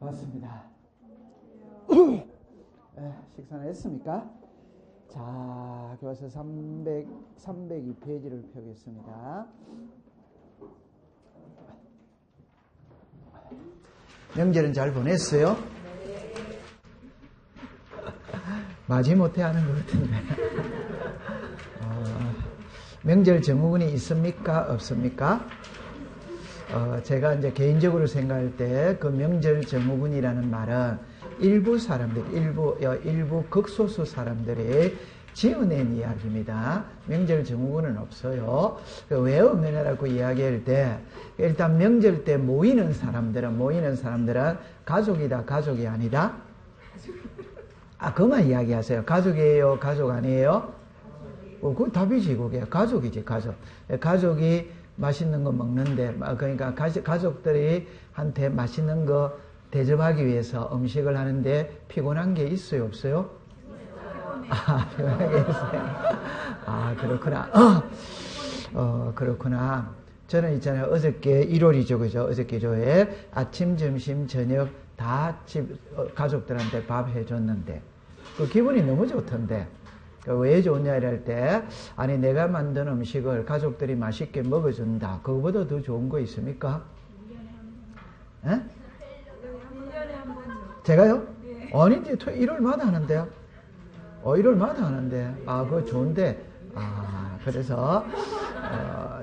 반갑습니다. 식사는 했습니까? 자, 교과서 302페이지를 펴겠습니다. 명절은 잘 보냈어요? 마지못해 하는 것 같은데. 명절 증후군이 있습니까? 없습니까? 제가 이제 개인적으로 생각할 때 그 명절 증후군이라는 말은 일부 사람들, 일부 극소수 사람들이 지어낸 이야기입니다. 명절 증후군은 없어요. 왜 없느냐라고 이야기할 때 일단 명절 때 모이는 사람들은 가족이다, 가족이 아니다? 그만 이야기하세요. 가족이에요, 가족 아니에요? 그 답이지, 그게. 가족이지, 가족. 가족이 맛있는 거 먹는데, 그러니까 가족들이 한테 맛있는 거 대접하기 위해서 음식을 하는데 피곤한 게 있어요, 없어요? 피곤한 게 있어요. 그렇구나. 그렇구나. 저는 있잖아요. 어저께 1월이죠, 그죠? 어저께 교회 아침, 점심, 저녁 다 가족들한테 밥 해줬는데, 그 기분이 너무 좋던데. 왜 좋냐 이럴 때, 아니 내가 만든 음식을 가족들이 맛있게 먹어준다. 그거보다 더 좋은 거 있습니까? 에? 제가요? 아니 이제 1월마다 하는데요. 1월마다 하는데, 그거 좋은데, 그래서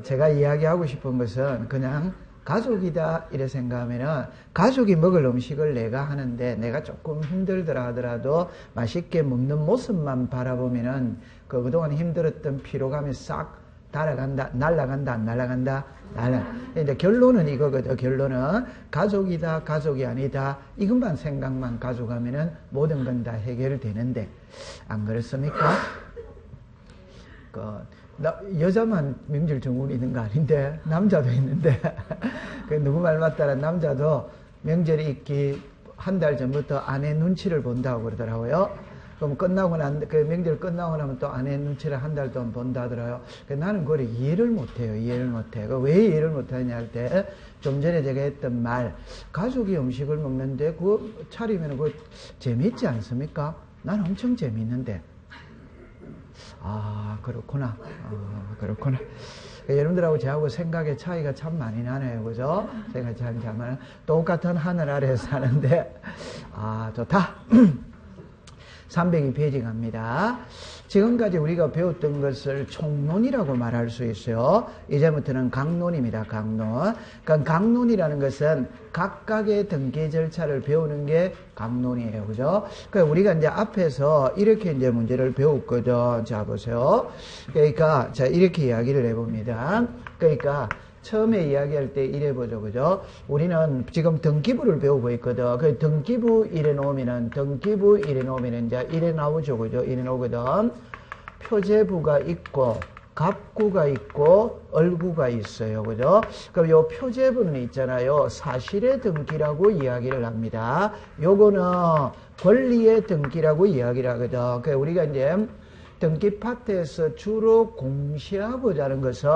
제가 이야기하고 싶은 것은 그냥 가족이다 이래 생각하면은 가족이 먹을 음식을 내가 하는데 내가 조금 힘들더라 하더라도 맛있게 먹는 모습만 바라보면은 그동안 힘들었던 피로감이 싹 날아간다 안 날아간다? 이제 결론은 이거거든. 결론은 가족이다 가족이 아니다 이것만 생각만 가져가면은 모든 건 다 해결되는데 안 그렇습니까? 여자만 명절 증후군이 있는 거 아닌데 남자도 있는데 누구 말 맞다라 남자도 명절이 있기 한 달 전부터 아내 눈치를 본다고 그러더라고요. 그럼 명절 끝나고 나면 또 아내 눈치를 한 달 동안 본다 하더라고요. 나는 그걸 이해를 못해요. 왜 이해를 못하냐 할 때 좀 전에 제가 했던 말, 가족이 음식을 먹는데 그거 차리면 그거 재미있지 않습니까? 난 엄청 재미있는데. 그렇구나. 그렇구나. 여러분들하고 저하고 생각의 차이가 참 많이 나네요. 그죠? 생각의 차이가 참 많아요. 똑같은 하늘 아래에 사는데, 좋다. 302페이지 갑니다. 지금까지 우리가 배웠던 것을 총론이라고 말할 수 있어요. 이제부터는 강론입니다. 강론. 그러니까 강론이라는 것은 각각의 등기 절차를 배우는 게 강론이에요. 그죠? 그러니까 우리가 이제 앞에서 이렇게 이제 문제를 배웠거든. 자, 보세요. 그러니까, 자, 이렇게 이야기를 해봅니다. 그러니까, 처음에 이야기할 때 이래 보죠, 그죠? 우리는 지금 등기부를 배우고 있거든. 그 등기부 이래 놓으면은 이제 이래 나오죠, 그죠? 이래 나오거든. 표제부가 있고, 갑구가 있고, 얼구가 있어요, 그죠? 그럼 요 표제부는 있잖아요. 사실의 등기라고 이야기를 합니다. 요거는 권리의 등기라고 이야기를 하거든. 그러니까 우리가 이제 등기 파트에서 주로 공시하고자 하는 것은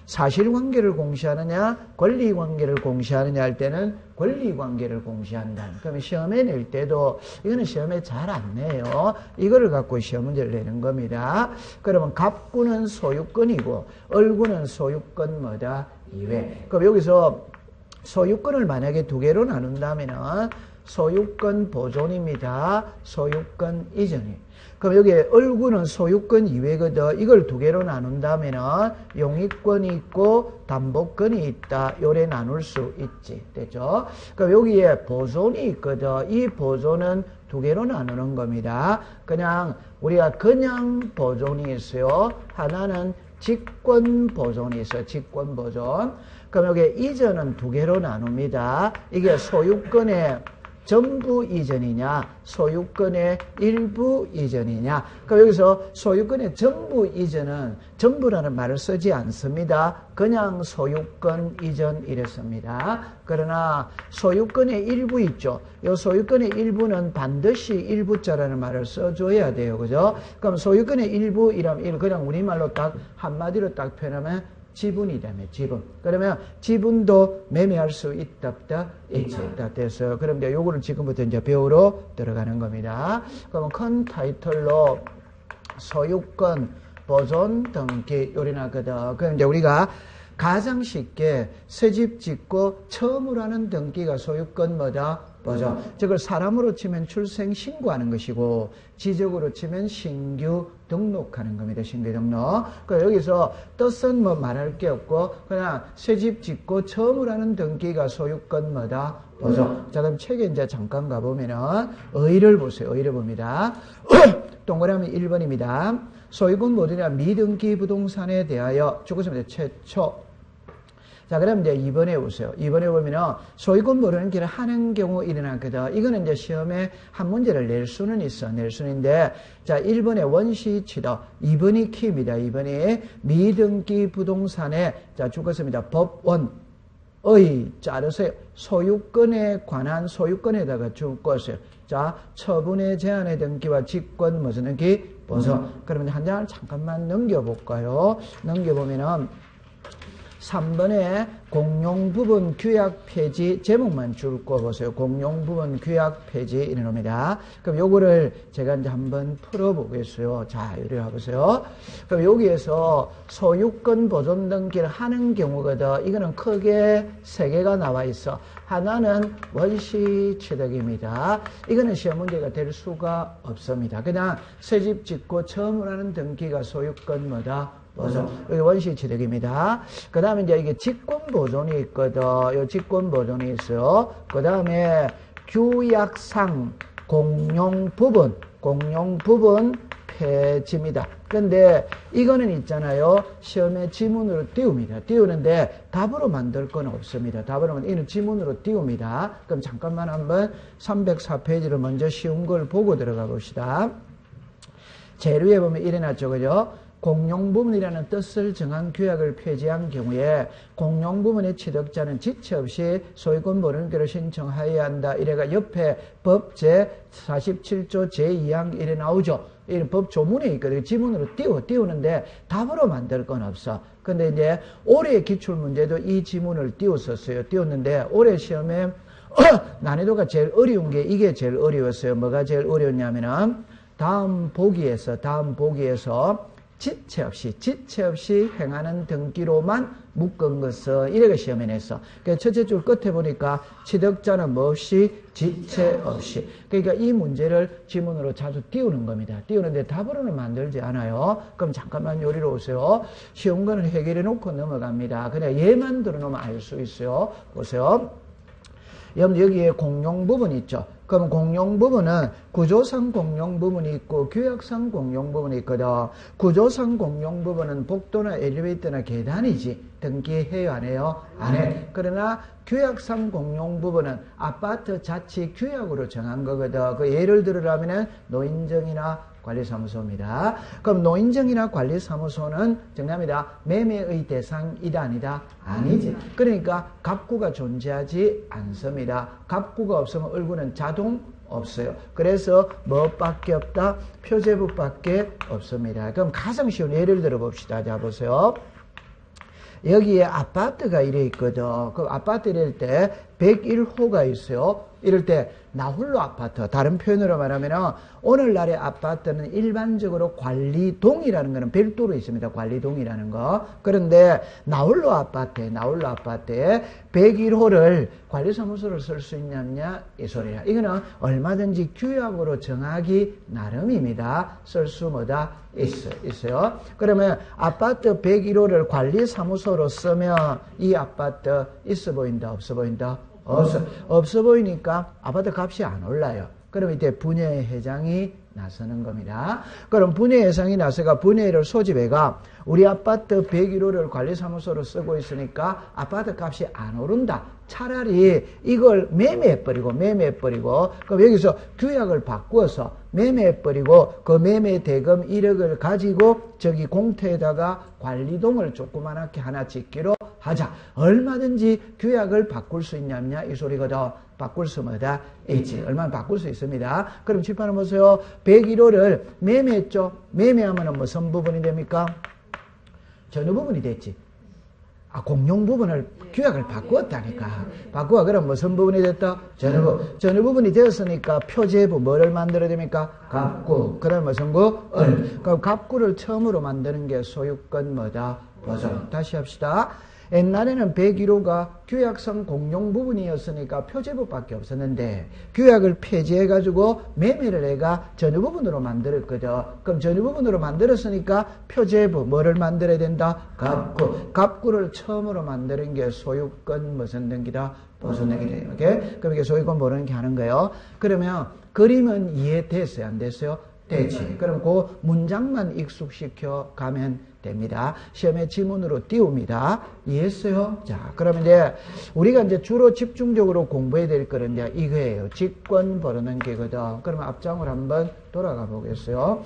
사실관계를 공시하느냐 권리관계를 공시하느냐 할 때는 권리관계를 공시한다. 그러면 시험에 낼 때도 이거는 시험에 잘 안 내요. 이거를 갖고 시험 문제를 내는 겁니다. 그러면 갑구는 소유권이고 얼구는 소유권 뭐다? 이외. 그럼 여기서 소유권을 만약에 두 개로 나눈다면은 소유권 보존입니다. 소유권 이전이. 그럼 여기 얼구는 소유권 이외거든. 이걸 두 개로 나눈다면은 용익권이 있고 담보권이 있다. 요래 나눌 수 있지. 됐죠? 그럼 여기에 보존이 있거든. 이 보존은 두 개로 나누는 겁니다. 우리가 그냥 보존이 있어요. 하나는 직권 보존이 있어요. 직권 보존. 그럼 여기 이전은 두 개로 나눕니다. 이게 소유권의 전부 이전이냐 소유권의 일부 이전이냐. 그럼 여기서 소유권의 전부 이전은 전부라는 말을 쓰지 않습니다. 그냥 소유권 이전 이랬습니다. 그러나 소유권의 일부 있죠. 이 소유권의 일부는 반드시 일부자라는 말을 써줘야 돼요. 그죠? 그럼 소유권의 일부 이러면 그냥 우리말로 딱 한마디로 딱 표현하면 지분이라며 지분. 그러면 지분도 매매할 수 있다 없다? 있다 돼서 그럼 이제 요거를 지금부터 이제 배우러 들어가는 겁니다. 그러면 큰 타이틀로 소유권 보존 등기 요리 나거든. 그럼 이제 우리가 가장 쉽게 새집 짓고 처음으로 하는 등기가 소유권 뭐다? 보존. 저걸 사람으로 치면 출생 신고하는 것이고 지적으로 치면 신규 등록하는 겁니다. 신규 등록. 그러니까 여기서 뜻은 뭐 말할 게 없고 그냥 새집 짓고 처음으로 하는 등기가 소유권 뭐다? 보존. 자, 그럼 책에 이제 잠깐 가보면은 의의를 보세요. 의의를 봅니다. 동그라미 1번입니다. 소유권 보존이나 미등기 부동산에 대하여 죽었습니다. 최초. 자, 그럼 이제 2번에 보세요. 2번에 보면은 소유권 모르는 길을 하는 경우 일어나거든. 이거는 이제 시험에 한 문제를 낼 수는 있어. 낼 수는 있는데, 자, 1번에 원시 취득, 2번이 키입니다. 2번이 미등기 부동산에, 자, 죽었습니다. 법원의, 자르세요. 소유권에 관한 소유권에다가 죽었어요. 자, 처분의 제한의 등기와 직권 무슨 등기? 보존. 그러면 한 장을 잠깐만 넘겨볼까요? 넘겨보면은, 3번에 공용부분 규약 폐지 제목만 줄 거 보세요. 공용부분 규약 폐지 이래놓습니다. 그럼 요거를 제가 이제 한번 풀어보겠어요. 자, 이리 와보세요. 그럼 여기에서 소유권 보존 등기를 하는 경우거든. 이거는 크게 3개가 나와 있어. 하나는 원시 취득입니다. 이거는 시험 문제가 될 수가 없습니다. 그냥 새집 짓고 처음으로 하는 등기가 소유권 뭐다? 보존. 여기 원시 취득입니다. 그 다음에 이제 이게 직권 보존이 있거든. 요 직권 보존이 있어요. 그 다음에 규약상 공용 부분 폐지입니다. 근데 이거는 있잖아요. 시험에 지문으로 띄웁니다. 띄우는데 답으로 만들 건 없습니다. 답으로 이는 지문으로 띄웁니다. 그럼 잠깐만 한번 304페이지를 먼저 쉬운 걸 보고 들어가 봅시다. 제일 위에 보면 이래 놨죠. 그죠? 공용부분이라는 뜻을 정한 규약을 폐지한 경우에 공용부분의 취득자는 지체 없이 소유권 보존권을 신청하여야 한다. 이래가 옆에 법 제47조 제2항 이래 나오죠. 이 법 조문에 있거든요. 지문으로 띄우는데 답으로 만들 건 없어. 근데 이제 올해 기출문제도 이 지문을 띄웠었어요. 띄웠는데 올해 시험에 난이도가 제일 어려운 게 이게 제일 어려웠어요. 뭐가 제일 어려웠냐면은 다음 보기에서 지체 없이 행하는 등기로만 묶은 것은 이래가 시험에 냈어. 그러니까 첫째 줄 끝에 보니까 취득자는 뭐 없이 지체 없이. 그러니까 이 문제를 지문으로 자주 띄우는 겁니다. 띄우는데 답으로는 만들지 않아요. 그럼 잠깐만 요리로 오세요. 쉬운 거는 해결해 놓고 넘어갑니다. 그냥 얘만 들어놓으면 알 수 있어요. 보세요. 여기에 공용 부분 있죠. 그럼 공용 부분은 구조상 공용 부분이 있고 규약상 공용 부분이 있거든. 구조상 공용 부분은 복도나 엘리베이터나 계단이지. 등기해요 안 해요? 안 해. 그러나 규약상 공용 부분은 아파트 자치 규약으로 정한 거거든. 그 예를 들으라면 노인정이나 관리사무소입니다. 그럼 노인정이나 관리사무소는 정답입니다. 매매의 대상이다 아니다? 아니지. 그러니까 갑구가 존재하지 않습니다. 갑구가 없으면 얼굴은 자동 없어요. 그래서 뭐밖에 없다? 표제부밖에 없습니다. 그럼 가장 쉬운 예를 들어 봅시다. 자, 보세요. 여기에 아파트가 이래 있거든. 그 아파트 이럴 때 101호가 있어요. 이럴 때 나홀로 아파트. 다른 표현으로 말하면 오늘날의 아파트는 일반적으로 관리동이라는 거는 별도로 있습니다. 관리동이라는 거. 그런데 나홀로 아파트에 101호를 관리사무소로 쓸 수 있느냐 이 소리야. 이거는 얼마든지 규약으로 정하기 나름입니다. 쓸 수 뭐다? 있어요. 그러면 아파트 101호를 관리사무소로 쓰면 이 아파트 있어 보인다? 없어 보인다? 없어 보이니까 아파트 값이 안 올라요. 그럼 이때 분여회장이 나서는 겁니다. 그럼 분여회장이 나서가 분여회를 소집해가 우리 아파트 101호를 관리사무소로 쓰고 있으니까 아파트 값이 안 오른다. 차라리 이걸 매매해버리고 그럼 여기서 규약을 바꾸어서 매매해버리고 그 매매 대금 1억을 가지고 저기 공터에다가 관리동을 조그만하게 하나 짓기로 하자. 얼마든지 규약을 바꿀 수 있냐면 이 소리거든. 바꿀 수 뭐다? 있지. 얼마나 바꿀 수 있습니다. 그럼 칠판을 보세요. 101호를 매매했죠. 매매하면 무슨 부분이 됩니까? 전유 부분이 됐지. 공용 부분을 규약을 바꾸었다니까. 바꾸어 그럼 무슨 부분이 됐다? 전유 부분이 되었으니까 표제부 뭐를 만들어야 됩니까? 갑구. 그다음 무슨 구? 을. 그럼 갑구를 처음으로 만드는 게 소유권 뭐다? 보존. 다시 합시다. 옛날에는 101호가 규약성 공용 부분이었으니까 표제부밖에 없었는데 규약을 폐지해가지고 매매를 해가 전유 부분으로 만들었거든. 그럼 전유 부분으로 만들었으니까 표제부 뭐를 만들어야 된다? 갑구. 갑구를 처음으로 만드는 게 소유권 무슨 등기다? 보존 등기다. 오케이? 그럼 이게 소유권 모르는 게 하는 거예요. 그러면 그림은 이해됐어요? 안 됐어요? 되지. 그럼 그 문장만 익숙시켜 가면 됩니다. 시험에 지문으로 띄웁니다. 이해했어요? 자, 그러면 이제 우리가 이제 주로 집중적으로 공부해야 될 거는 이제 이거예요. 직권 벌어는 게거든. 그러면 앞장을 한번 돌아가 보겠어요.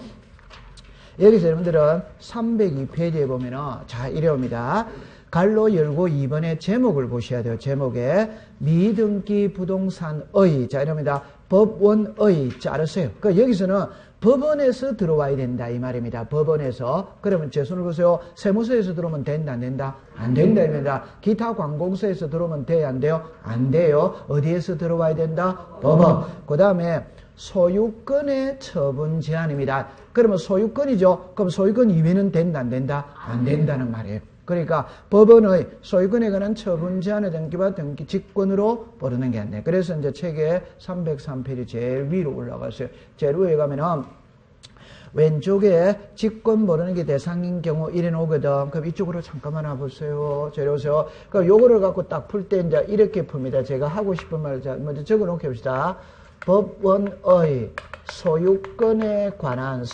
여기서 여러분들은 302페이지에 보면은 자, 이래 옵니다. 갈로 열고 2번의 제목을 보셔야 돼요. 제목에 미등기 부동산의 자, 이럽니다. 법원의 자, 알았어요. 그 여기서는 법원에서 들어와야 된다 이 말입니다. 법원에서. 그러면 제 손을 보세요. 세무서에서 들어오면 된다 안 된다? 안 된다 입니다. 기타 관공서에서 들어오면 돼요 안 돼요? 안 돼요. 어디에서 들어와야 된다? 법원. 그 다음에 소유권의 처분 제한입니다. 그러면 소유권이죠. 그럼 소유권 이외는 된다 안 된다? 안 된다는 말이에요. 그러니까 법원의 소유권에 관한 처분 제한의 등기와 등기 직권으로 벌어는 게 안 돼. 그래서 이제 책에 303페이지 제일 위로 올라갔어요. 제일 위에 가면은 왼쪽에 직권 벌어는 게 대상인 경우 이래 놓거든. 그럼 이쪽으로 잠깐만 와보세요. 저리 오세요. 그럼 요거를 갖고 딱 풀 때 이제 이렇게 풉니다. 제가 하고 싶은 말을 먼저 적어 놓게 봅시다. 법원의 소유권에 관한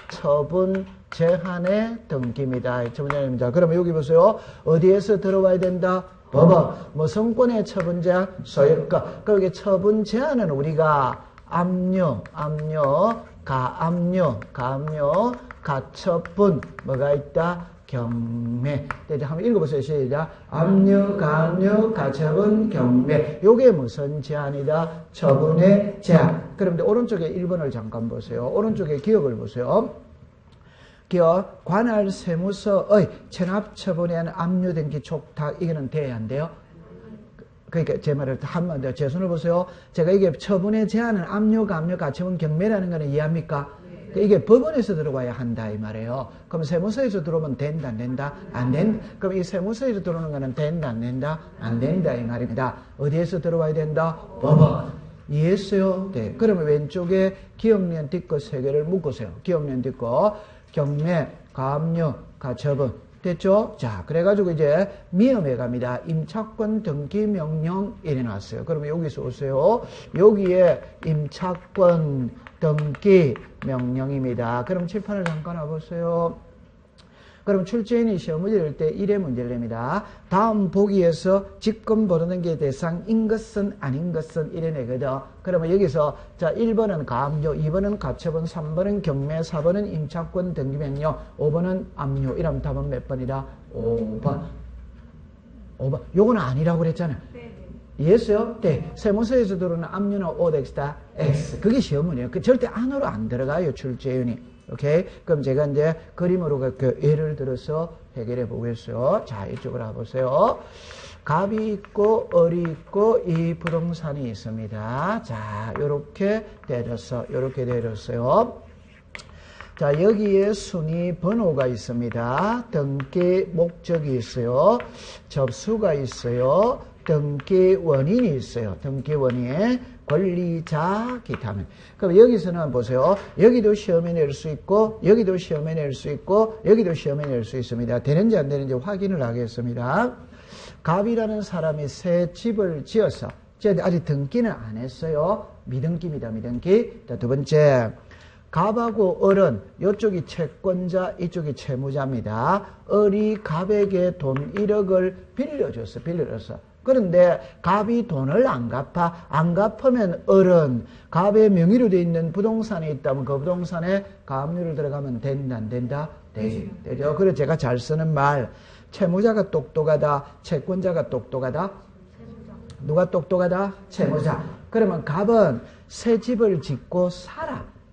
처분 제한의 등기입니다. 처분제한입니다. 그러면 여기 보세요. 어디에서 들어와야 된다? 법원. 뭐 성권의 처분 제한, 소유권. 그럼 이게 처분 제한은 우리가 압류, 가압류, 가처분 뭐가 있다? 경매. 이제 한번 읽어보세요. 시작. 압류, 가압류, 가처분, 경매. 요게 무슨 제한이다? 처분의 제한. 그럼 이제 오른쪽에 1번을 잠깐 보세요. 오른쪽에 기억을 보세요. 기업 관할 세무서의 체납 처분에 의한 압류 등기 촉탁 이거는 돼야 안 돼요? 그러니까 제 말을 한번 더 제 손을 보세요. 제가 이게 처분의 제한은 압류, 가압류, 가처분, 경매라는 거는 이해합니까? 네. 이게 법원에서 들어가야 한다 이 말이에요. 그럼 세무서에서 들어오면 된다 안 된다? 안 된다. 그럼 이 세무서에서 들어오는 거는 된다 안 된다? 안 된다 이 말입니다. 어디에서 들어와야 된다? 법원. 이해했어요? 네. 그러면 왼쪽에 기억년 뒷거 세 개를 묶으세요. 기억년 뒷거 경매, 가압류, 가처분. 됐죠? 자, 그래가지고 이제 미음에 갑니다. 임차권 등기 명령 이래 놨어요. 그러면 여기서 오세요. 여기에 임차권 등기 명령입니다. 그럼 칠판을 잠깐 와보세요. 그럼 출제인이 시험 문제를 낼 때 1회 문제를 냅니다. 다음 보기에서 직권 벌어는 게 대상인 것은 아닌 것은 이래 내거든. 그러면 여기서 자 1번은 가압류, 2번은 가처분, 3번은 경매, 4번은 임차권 등기명령, 5번은 압류. 이러면 답은 몇 번이다? 5번. 5번. 요거는 아니라고 그랬잖아요. 이해했어요? 네. 세무서에서 들어오는 압류는 OX다. X. 그게 시험 문제예요. 그 절대 안으로 안 들어가요. 출제인이. 오케이? 그럼 제가 이제 그림으로 그 예를 들어서 해결해 보겠어요. 자, 이쪽으로 와보세요. 갑이 있고, 을이 있고, 이 부동산이 있습니다. 자, 요렇게 내렸어요. 자, 여기에 순위 번호가 있습니다. 등기 목적이 있어요. 접수가 있어요. 등기 원인이 있어요. 등기 원인. 권리자, 기타면. 그럼 여기서는 보세요. 여기도 시험에 낼 수 있고, 여기도 시험에 낼 수 있고, 여기도 시험에 낼 수 있습니다. 되는지 안 되는지 확인을 하겠습니다. 갑이라는 사람이 새 집을 지어서, 아직 등기는 안 했어요. 미등기입니다. 미등기. 자, 두 번째. 갑하고 을은 이쪽이 채권자, 이쪽이 채무자입니다. 을이 갑에게 돈 1억을 빌려줬어. 그런데 갑이 돈을 안 갚으면 을은 갑의 명의로 되어 있는 부동산이 있다면 그 부동산에 가압류를 들어가면 된다 안 된다? 되죠. 그래서 제가 잘 쓰는 말, 채무자가 똑똑하다, 채권자가 똑똑하다? 누가 똑똑하다? 채무자. 그러면 갑은 새 집을 짓고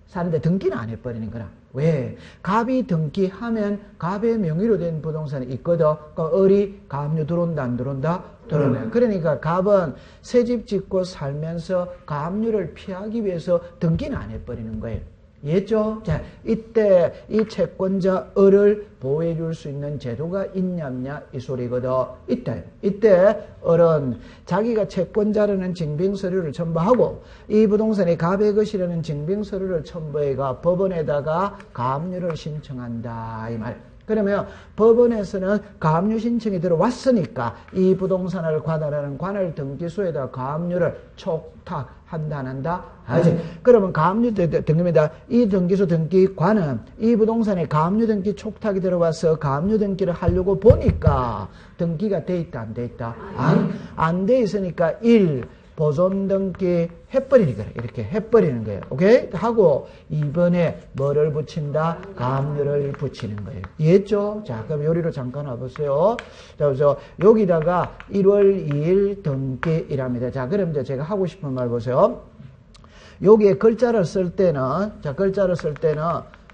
사는데 등기는 안 해버리는 거라. 왜? 갑이 등기하면 갑의 명의로 된 부동산이 있거든. 그러니까 을이 가압류 들어온다, 안 들어온다? 들어오네. 그러니까 갑은 새집 짓고 살면서 가압류를 피하기 위해서 등기는 안 해버리는 거예요. 이해했죠? 자, 이때 이 채권자 을을 보호해 줄 수 있는 제도가 있냐 없냐 이 소리거든. 이때 을은 자기가 채권자라는 증빙서류를 첨부하고 이 부동산이 갑의 것이라는 증빙서류를 첨부해가 법원에다가 가압류를 신청한다 이 말. 그러면 법원에서는 가압류 신청이 들어왔으니까 이 부동산을 관할하는 관할 등기소에다 가압류를 촉탁한다 안 한다? 하지. 그러면 가압류 등기입니다. 이 등기소 등기관은 이 부동산에 가압류 등기 촉탁이 들어와서 가압류 등기를 하려고 보니까 등기가 돼 있다 안 돼 있다? 안 돼 있으니까 1. 보존 등기 해버리는 거예요. 이렇게 해버리는 거예요. 오케이? 하고 2번에 뭐를 붙인다? 가압류를 붙이는 거예요. 이해했죠? 자, 그럼 요리로 잠깐 와보세요. 자, 그래서 여기다가 1월 2일 등기이랍니다. 자, 그럼 이제 제가 하고 싶은 말 보세요. 여기에 글자를 쓸 때는, 자, 글자를 쓸 때는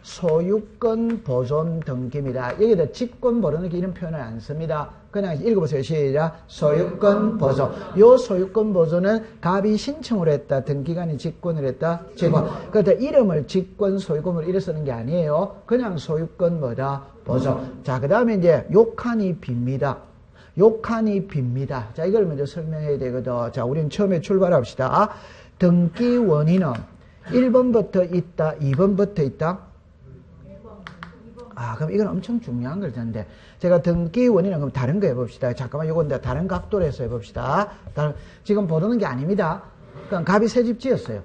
소유권 보존 등기입니다. 여기다 직권 보존 이런 표현을 안 씁니다. 그냥 읽어보세요. 시작. 소유권 보존. 요 소유권 보존은 갑이 신청을 했다. 등기관이 직권을 했다. 직권. 그러다 이름을 직권 소유권으로 이래 쓰는 게 아니에요. 그냥 소유권 뭐다? 보존. 자, 그 다음에 이제 욕한이 빕니다. 욕한이 빕니다. 자, 이걸 먼저 설명해야 되거든. 자, 우리는 처음에 출발합시다. 등기 원인은 1번부터 있다. 2번부터 있다. 그럼 이건 엄청 중요한 걸 텐데. 제가 등기 원인은 그럼 다른 거 해봅시다. 잠깐만, 요건 다른 각도로 해서 해봅시다. 지금 보는 게 아닙니다. 그러니까 갑이 새집 지었어요.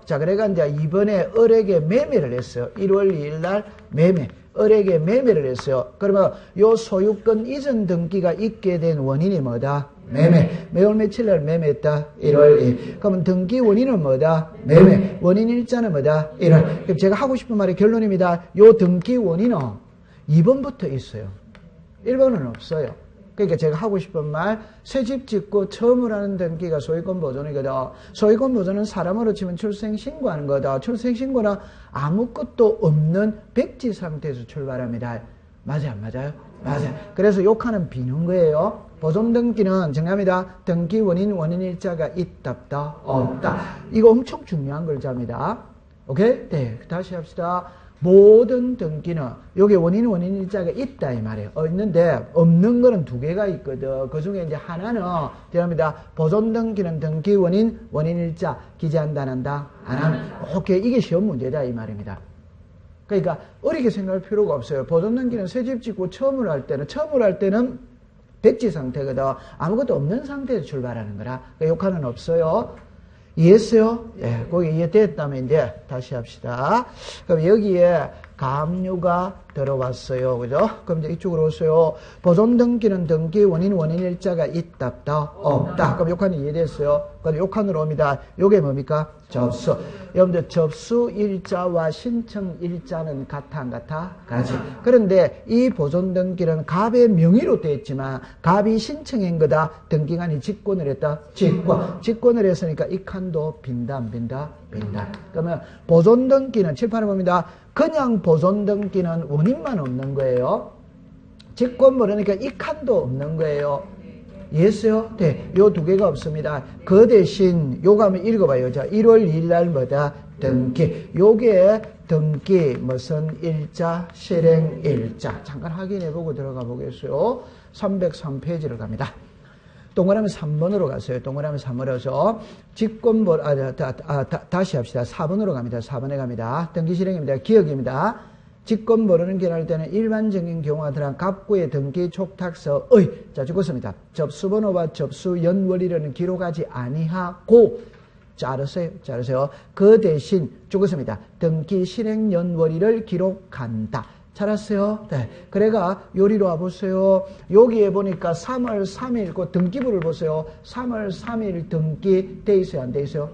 자, 그래가 이제 이번에 을에게 매매를 했어요. 1월 2일 날 매매. 을에게 매매를 했어요. 그러면 요 소유권 이전 등기가 있게 된 원인이 뭐다? 매매. 매월 며칠 날 매매했다? 1월 2일. 그러면 등기 원인은 뭐다? 매매. 원인 일자는 뭐다? 1월. 그럼 제가 하고 싶은 말의 결론입니다. 요 등기 원인은 2번부터 있어요. 1번은 없어요. 그러니까 제가 하고 싶은 말, 새집 짓고 처음으로 하는 등기가 소유권 보존이거든. 소유권 보존은 사람으로 치면 출생신고하는 거다. 출생신고는 아무것도 없는 백지 상태에서 출발합니다. 맞아요, 안 맞아요? 맞아요. 그래서 욕하는 비는 거예요. 보존 등기는 정합니다. 등기 원인, 원인일자가 있다, 없다, 없다. 이거 엄청 중요한 글자입니다. 오케이? 네, 다시 합시다. 모든 등기는 여기 원인, 원인일자가 있다 이 말이에요. 있는데 없는 거는 2개가 있거든. 그 중에 이제 하나는 정합니다. 보존 등기는 등기 원인, 원인일자 기재한다 안 한다? 안 하는. 오케이, 이게 시험 문제다 이 말입니다. 그러니까 어렵게 생각할 필요가 없어요. 보존 등기는 새집 짓고 처음으로 할 때는 백지 상태거든. 아무것도 없는 상태에서 출발하는 거라. 그러니까 욕하는 없어요. 이해했어요? 예, 거기 이해됐다면 이제 다시 합시다. 그럼 여기에 가압류가 들어왔어요. 그죠? 그럼 이제 이쪽으로 오세요. 보존 등기는 등기 원인, 원인일자가 있다, 없다? 없다. 그럼 욕하는 이해됐어요? 그럼 욕한으로 옵니다. 요게 뭡니까? 접수. 여러분들 접수 일자와 신청 일자는 같아 안 같아? 같이. 그런데 이 보존 등기는 갑의 명의로 되어 있지만 갑이 신청한 거다. 등기관이 직권을 했다. 직권을 했으니까 이 칸도 빈다 안 빈다? 빈다. 그러면 보존 등기는 칠판을 봅니다. 그냥 보존 등기는 원인만 없는 거예요. 직권 모르니까 이 칸도 없는 거예요. 이해했어요? 네. 요 2개가 없습니다. 그 대신 요거 한번 읽어봐요. 자, 1월 2일 날 뭐다? 등기. 요게 등기 무슨 일자? 실행일자. 잠깐 확인해보고 들어가 보겠어요. 303페이지를 갑니다. 동그라미 3번으로 가세요. 동그라미 3번으로 가서 직권보 다시 합시다. 4번으로 갑니다. 4번에 갑니다. 등기 실행입니다. 기억입니다. 직권 모르는 결할 때는 일반적인 경우가 들어간 갑구의 등기 촉탁서의 자 적었습니다. 접수번호와 접수 연월일은 기록하지 아니하고 자르세요. 그 대신 적었습니다. 등기 실행 연월일을 기록한다. 잘았어요? 네. 그래가 요리로 와보세요. 여기에 보니까 3월 3일 그 등기부를 보세요. 3월 3일 등기 돼 있어요? 안 돼 있어요?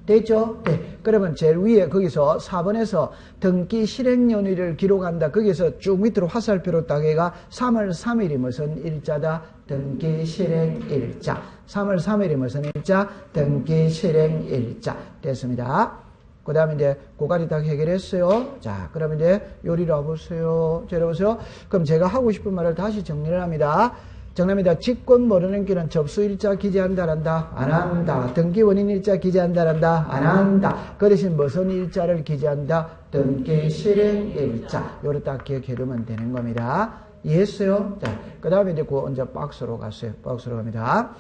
됐죠? 네. 그러면 제일 위에 거기서 4번에서 등기 실행 연일을 기록한다. 거기서 쭉 밑으로 화살표로 따개가 3월 3일이 무슨 일자다? 등기 실행 일자. 3월 3일이 무슨 일자? 등기 실행 일자. 됐습니다. 그 다음에 이제 그까지 다 해결했어요. 자, 그러면 이제 요리를 와보세요. 자, 여러보세요. 그럼 제가 하고 싶은 말을 다시 정리를 합니다. 정답입니다. 직권 모르는 길은 접수일자 기재한다, 한다? 안 한다. 등기원인일자 기재한다, 한다? 안 한다. 그 대신 무슨 일자를 기재한다? 등기실행일자. 요를 딱 기억해두면 되는 겁니다. 이해했어요? 자, 그 다음에 이제 그 언제 박스로 갔어요. 박스로 갑니다.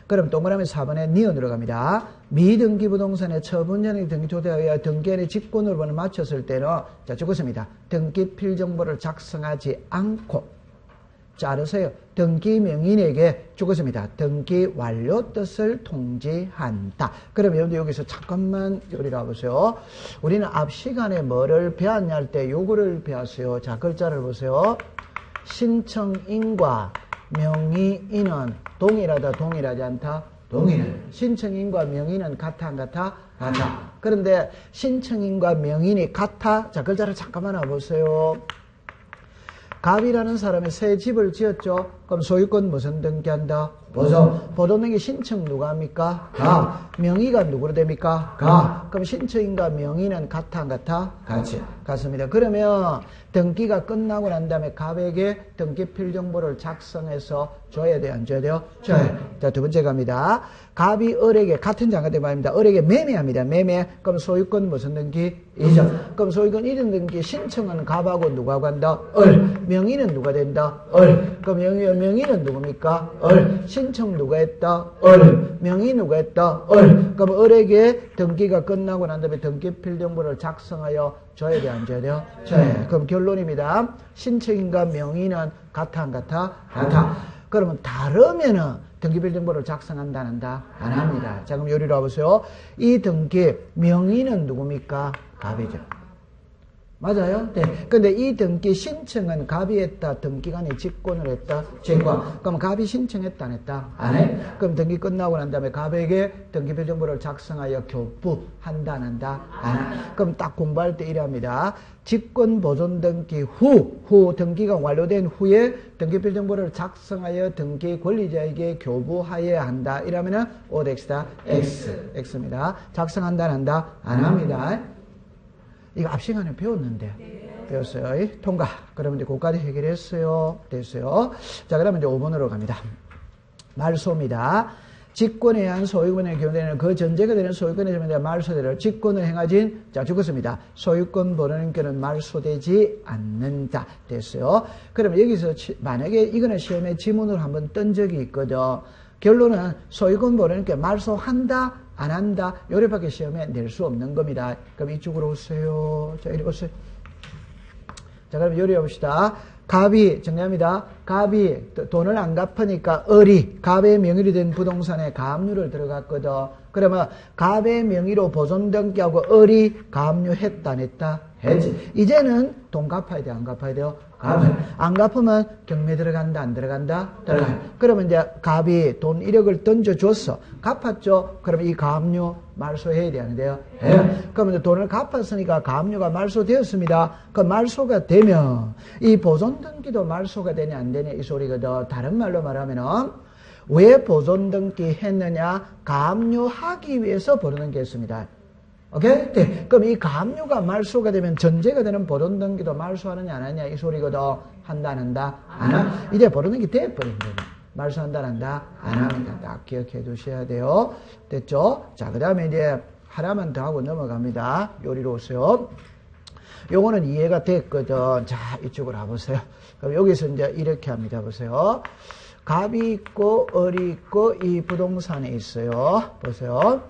그럼 동그라미 4번에 니은으로 갑니다. 미등기 부동산의 처분전의 등기 조대하여 등기인의 직권으로 번을 맞췄을 때는, 자, 죽었습니다. 등기 필정보를 작성하지 않고, 자르세요. 등기 명인에게 죽었습니다. 등기 완료 뜻을 통지한다. 그럼 여러분들 여기서 잠깐만 요리를 와보세요. 우리는 앞 시간에 뭐를 배웠냐 할 때 요거를 배웠어요. 자, 글자를 보세요. 신청인과 명의인은 동일하다, 동일하지 않다? 동일. 신청인과 명의는 같아, 안 같아? 같아. 그런데 신청인과 명의인이 같아? 자, 글자를 잠깐만 와보세요. 갑이라는 사람이 새 집을 지었죠. 그럼 소유권 무슨 등기한다? 보존. 보존 등기 신청 누가 합니까? 가. 명의가 누구로 됩니까? 가. 그럼 신청인과 명의는 같아, 안 같아? 같이. 같습니다. 그러면 등기가 끝나고 난 다음에 갑에게 등기 필정보를 작성해서 줘야 돼요? 안 줘야 돼요? 줘요. 자, 두 번째 갑니다. 갑이 을에게, 같은 장한테 말입니다. 을에게 매매합니다. 매매. 그럼 소유권 무슨 등기? 이전. 그럼 소유권 이전 등기 신청은 갑하고 누가 간다? 을. 명의는 누가 된다? 을. 그럼 명의는 누굽니까? 을. 신청 누가 했다? 을. 명의 누가 했다? 을. 그럼 을에게 등기가 끝나고 난 다음에 등기 필정보를 작성하여 줘야 돼, 안 줘야 돼요? 줘야. 그럼 결론입니다. 신청인과 명의는 같아, 안 같아? 같아. 그러면 다르면은 등기필정보를 작성한다, 안 한다? 안 합니다. 자, 그럼 요리로 와보세요. 이 등기, 명의는 누굽니까? 갑이죠. 맞아요? 네. 근데 이 등기 신청은 갑이 했다, 등기관이 직권을 했다, 직권. 그럼 갑이 신청했다, 안 했다? 안 해? 그럼 등기 끝나고 난 다음에 갑에게 등기필정보를 작성하여 교부한다, 안 한다? 안 해. 그럼 딱 공부할 때 이랍니다. 직권 보존 등기 후 등기가 완료된 후에 등기필정보를 작성하여 등기 권리자에게 교부하여야 한다. 이러면은 OX다, X입니다. 작성한다, 안 한다? 안 합니다. 이거 앞 시간에 배웠는데. 배웠어요. 통과. 그러면 이제 그거까지 해결했어요. 됐어요. 자, 그러면 이제 5번으로 갑니다. 말소입니다. 직권에 의한 소유권에 경우에는 그 전제가 되는 소유권에 대한 말소대로 직권을 행하진, 자, 죽었습니다. 소유권 번호인권은 말소되지 않는다. 됐어요. 그럼 여기서 만약에 이거는 시험에 지문을 한번 뜬 적이 있거든. 결론은 소유권 번호인권 말소한다, 안 한다, 요래밖에 시험에 낼 수 없는 겁니다. 그럼 이쪽으로 오세요. 자, 이리 오세요. 자, 그럼 요리 해봅시다. 갑이, 정리합니다. 갑이 돈을 안 갚으니까 을이 갑의 명의로 된 부동산에 가압류를 들어갔거든. 그러면 갑의 명의로 보존 등기하고 을이 가압류했다, 안 했다? 했지. 이제는 돈 갚아야 돼, 안 갚아야 돼요? 갚아요. 안 갚으면 경매 들어간다, 안 들어간다? 들어가요. 그러면 이제 갑이 돈 1억을 던져줬어. 갚았죠? 그러면 이 가압류 말소해야 돼, 안 돼요? 해요. 그러면 이제 돈을 갚았으니까 가압류가 말소되었습니다. 그 말소가 되면 이 보존 등기도 말소가 되냐, 안 되냐, 이 소리거든. 다른 말로 말하면은 왜 보존 등기 했느냐? 가압류하기 위해서 보존 등기 했습니다. 오케이? 네. 그럼 이 가압류가 말소가 되면 전제가 되는 보존 등기도 말소하느냐, 안 하느냐, 이 소리거든. 한다, 안 한다? 안 한다. 이제 보존 등기 돼버린 거예요. 말소한다, 안 한다? 안 합니다. 딱 기억해 두셔야 돼요. 됐죠? 자, 그 다음에 이제 하나만 더 하고 넘어갑니다. 요리로 오세요. 요거는 이해가 됐거든. 자, 이쪽으로 와보세요. 그럼 여기서 이제 이렇게 합니다. 보세요. 갑이 있고, 을이 있고, 이 부동산에 있어요. 보세요.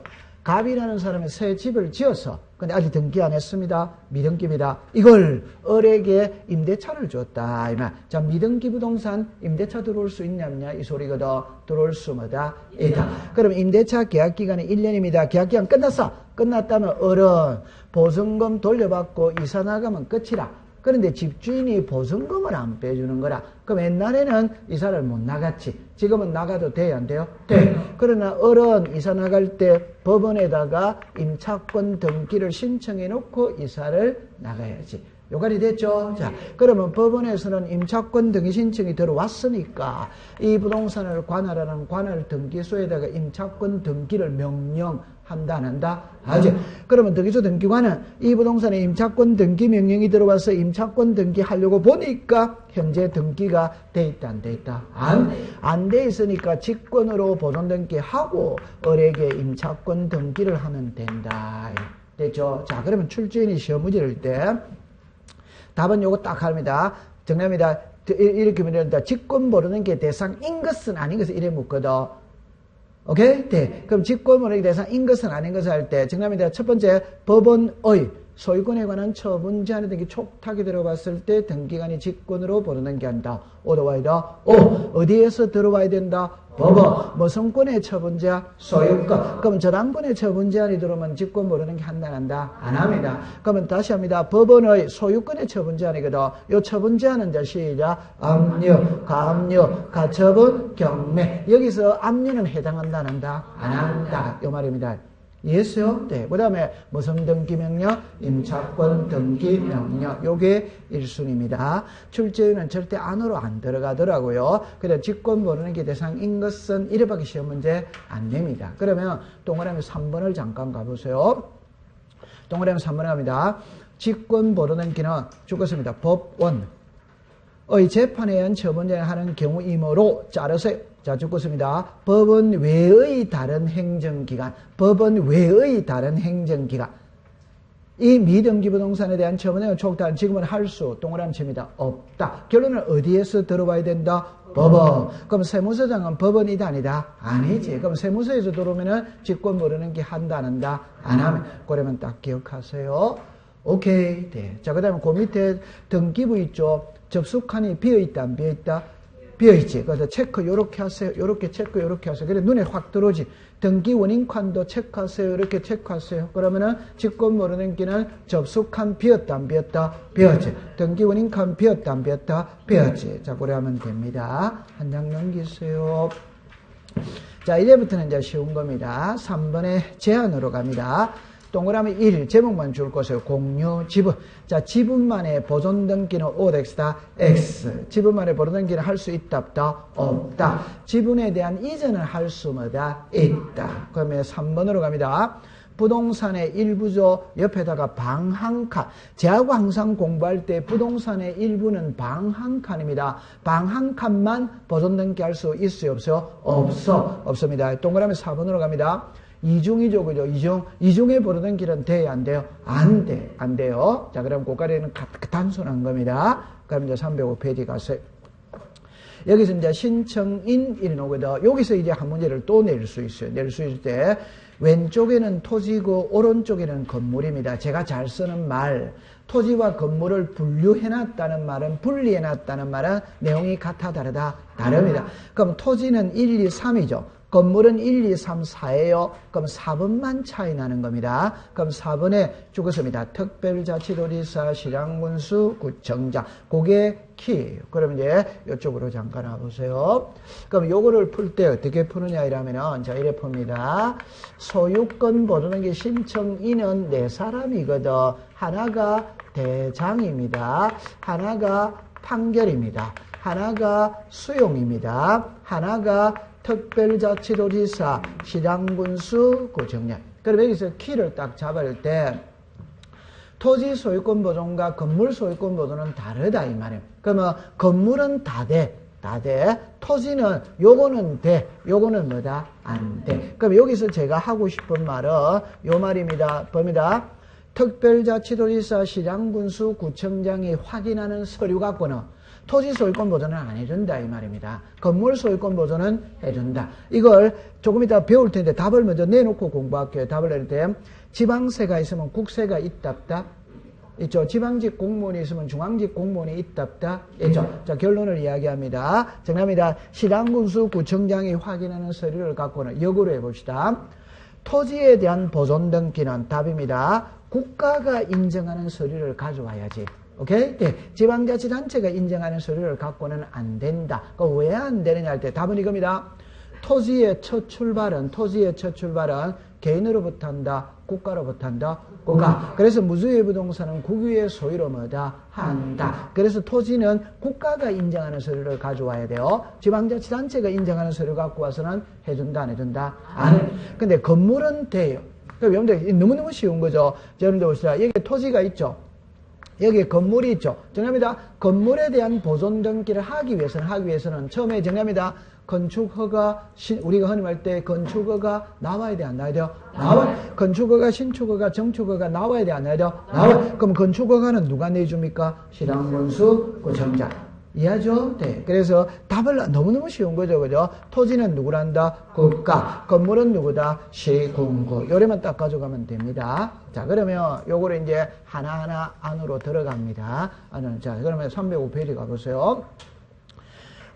갑이라는 사람이 새 집을 지어서, 근데 아직 등기 안 했습니다. 미등기입니다. 이걸 을에게 임대차를 줬다. 이말. 자, 미등기 부동산 임대차 들어올 수 있냐, 없냐? 이 소리거든. 들어올 수 뭐다? 있다. 그럼 임대차 계약기간이 1년입니다. 계약기간 끝났어. 끝났다면 을은 보증금 돌려받고 이사 나가면 끝이라. 그런데 집주인이 보증금을 안 빼주는 거라. 그럼 옛날에는 이사를 못 나갔지. 지금은 나가도 돼요, 안 돼요? 돼. 그러나 을은 이사 나갈 때 법원에다가 임차권 등기를 신청해 놓고 이사를 나가야지. 요관이 됐죠? 자, 그러면 법원에서는 임차권 등기 신청이 들어왔으니까 이 부동산을 관할하는 관할 등기소에다가 임차권 등기를 명령한다, 안 한다? 하지. 그러면 등기소 등기관은 이 부동산에 임차권 등기 명령이 들어와서 임차권 등기 하려고 보니까 현재 등기가 돼 있다, 안 돼 있다? 안 돼 있으니까 직권으로 보존 등기하고 을에게 임차권 등기를 하면 된다. 됐죠? 자, 그러면 출제인이 시험 문제를 때 답은 요거 딱 합니다. 정답입니다. 이렇게 문제는다. 직권 모르는 게 대상인 것은 아닌 것을 이래 묻거든. 오케이? 네. 그럼 직권 모르는 게 대상인 것은 아닌 것을 할 때 정답입니다. 첫 번째, 법원의 소유권에 관한 처분 제한에 등기 촉탁이 들어봤을 때 등기관이 직권으로 보는 게 한다. 오더와이다. 어디에서 들어와야 된다? 법원. 무슨권의 처분제한? 소유권. 그러면 저당권의 처분제한이 들어오면 직권 모르는 게 한다, 안 한다? 안 합니다. 그러면 다시 합니다. 법원의 소유권의 처분제한이거든. 요 처분제한은 자 시작. 압류, 가압류, 가처분, 경매. 여기서 압류는 해당한다, 안 한다? 안 한다. 요 말입니다. 이해했어요? 네. 그 다음에 무슨 등기명령? 임차권 등기명령. 요게 1순위입니다. 출제위는 절대 안으로 안 들어가더라고요. 그래서 직권 모르는 게 대상인 것은 이래밖에 시험 문제 안 됩니다. 그러면 동그라미 3번을 잠깐 가보세요. 동그라미 3번 갑니다. 직권 모르는 기는 죽었습니다. 법원의 재판에 의한 처분하는 경우이므로 자르세요. 자, 죽겠습니다. 법원 외의 다른 행정기관. 법원 외의 다른 행정기관. 이 미등기 부동산에 대한 처분을 촉탁 지금은 할 수, 동그라미 칩니다. 없다. 결론은 어디에서 들어와야 된다? 법원. 그럼 세무서장은 법원이다, 아니다? 아니지. 그럼 세무서에서 들어오면은 직권 모르는 게 한다, 안 한다? 안 하면. 그러면 딱 기억하세요. 오케이. 네. 자, 그 다음에 그 밑에 등기부 있죠? 접수칸이 비어있다, 안 비어있다? 비어있지. 그래서 체크 요렇게 하세요. 요렇게 체크 요렇게 하세요. 그래 눈에 확 들어오지. 등기 원인칸도 체크하세요. 이렇게 체크하세요. 그러면은 직권 모르는 기는 접수칸 비었다, 안 비었다? 비었지. 등기 원인칸 비었다, 안 비었다? 비었지. 자, 그래 하면 됩니다. 한 장 넘기세요. 자, 이제부터는 이제 쉬운 겁니다. 3번의 제안으로 갑니다. 동그라미 1, 제목만 줄 것이요. 공유, 지분. 자, 지분만의 보존 등기는 OX다, X. 지분만의 보존 등기는 할 수 있다, 없다? 없다. 지분에 대한 이전을 할 수 뭐다? 있다. 그러면 3번으로 갑니다. 부동산의 일부죠. 옆에다가 방 한 칸. 제하고 항상 공부할 때 부동산의 일부는 방 한 칸입니다. 방 한 칸만 보존 등기할 수 있어요, 없어요? 없어. 없습니다. 동그라미 4번으로 갑니다. 이중이죠, 그죠? 이중에 보르는 길은 돼야 안 돼요? 안 돼. 안 돼요. 자, 그럼 고가리는 단순한 겁니다. 그럼 이제 305페이지 가세요. 여기서 이제 신청인 이런 오거든. 여기서 이제 한 문제를 또 낼 수 있어요. 낼 수 있을 때, 왼쪽에는 토지고, 오른쪽에는 건물입니다. 제가 잘 쓰는 말, 토지와 건물을 분류해놨다는 말은, 분리해놨다는 말은 내용이 같아, 다르다? 다릅니다. 그럼 토지는 1, 2, 3이죠. 건물은 1, 2, 3, 4예요. 그럼 4번만 차이 나는 겁니다. 그럼 4번에 죽었습니다. 특별자치도지사, 시장군수, 구청장. 그게 키예요. 그럼 이제 이쪽으로 잠깐 와보세요. 그럼 요거를 풀 때 어떻게 푸느냐 이러면은 자, 이래 풉니다. 소유권 보르는 게 신청인은 4사람이거든. 하나가 대장입니다. 하나가 판결입니다. 하나가 수용입니다. 하나가 특별자치도지사, 시장군수, 구청장. 그럼 여기서 키를 딱 잡을 때 토지 소유권 보존과 건물 소유권 보존은 다르다 이 말이에요. 그러면 건물은 다 돼. 다 돼. 토지는 요거는 돼. 요거는 뭐다? 안 돼. 그럼 여기서 제가 하고 싶은 말은 요 말입니다. 봅니다. 특별자치도지사, 시장군수, 구청장이 확인하는 서류 갖고는 토지 소유권 보존은 안 해준다 이 말입니다. 건물 소유권 보존은 해준다. 이걸 조금 이따 배울 텐데 답을 먼저 내놓고 공부할게요. 답을 낼 때 지방세가 있으면 국세가 있다 없다? 있죠. 지방직 공무원이 있으면 중앙직 공무원이 있다 없다? 있죠. 자, 결론을 이야기합니다. 정답입니다. 시장군수 구청장이 확인하는 서류를 갖고는 역으로 해봅시다. 토지에 대한 보존 등기는 답입니다. 국가가 인정하는 서류를 가져와야지. 오케이? 네. 지방자치단체가 인정하는 서류를 갖고는 안 된다. 왜 안 되느냐 할 때 답은 이겁니다. 토지의 첫 출발은 개인으로부터 한다, 국가로부터 한다, 국가. 그래서 무주의 부동산은 국유의 소유로 뭐다? 한다. 그래서 토지는 국가가 인정하는 서류를 가져와야 돼요. 지방자치단체가 인정하는 서류 갖고 와서는 해준다, 안 해준다? 안 해. 근데 건물은 돼요. 여러분들, 너무너무 쉬운 거죠. 여러분들 보시라. 여기 토지가 있죠. 여기에 건물이 있죠. 정답입니다. 건물에 대한 보존 등기를 하기 위해서는 처음에 정답입니다. 건축허가, 우리가 흔히 말 때 건축허가 나와야 돼, 안 나와야 돼요? 나와. 건축허가, 신축허가, 정축허가 나와야 돼, 안 나와야 돼요? 나와. 그럼 건축허가는 누가 내줍니까? 시당군수, 구청장. 이해하죠? 네. 그래서 답을 너무너무 쉬운 거죠. 그죠? 토지는 누구란다? 국가. 건물은 누구다? 시군구. 요래만 딱 가져가면 됩니다. 자, 그러면 요거를 이제 하나하나 안으로 들어갑니다. 자, 그러면 305페이지 가보세요.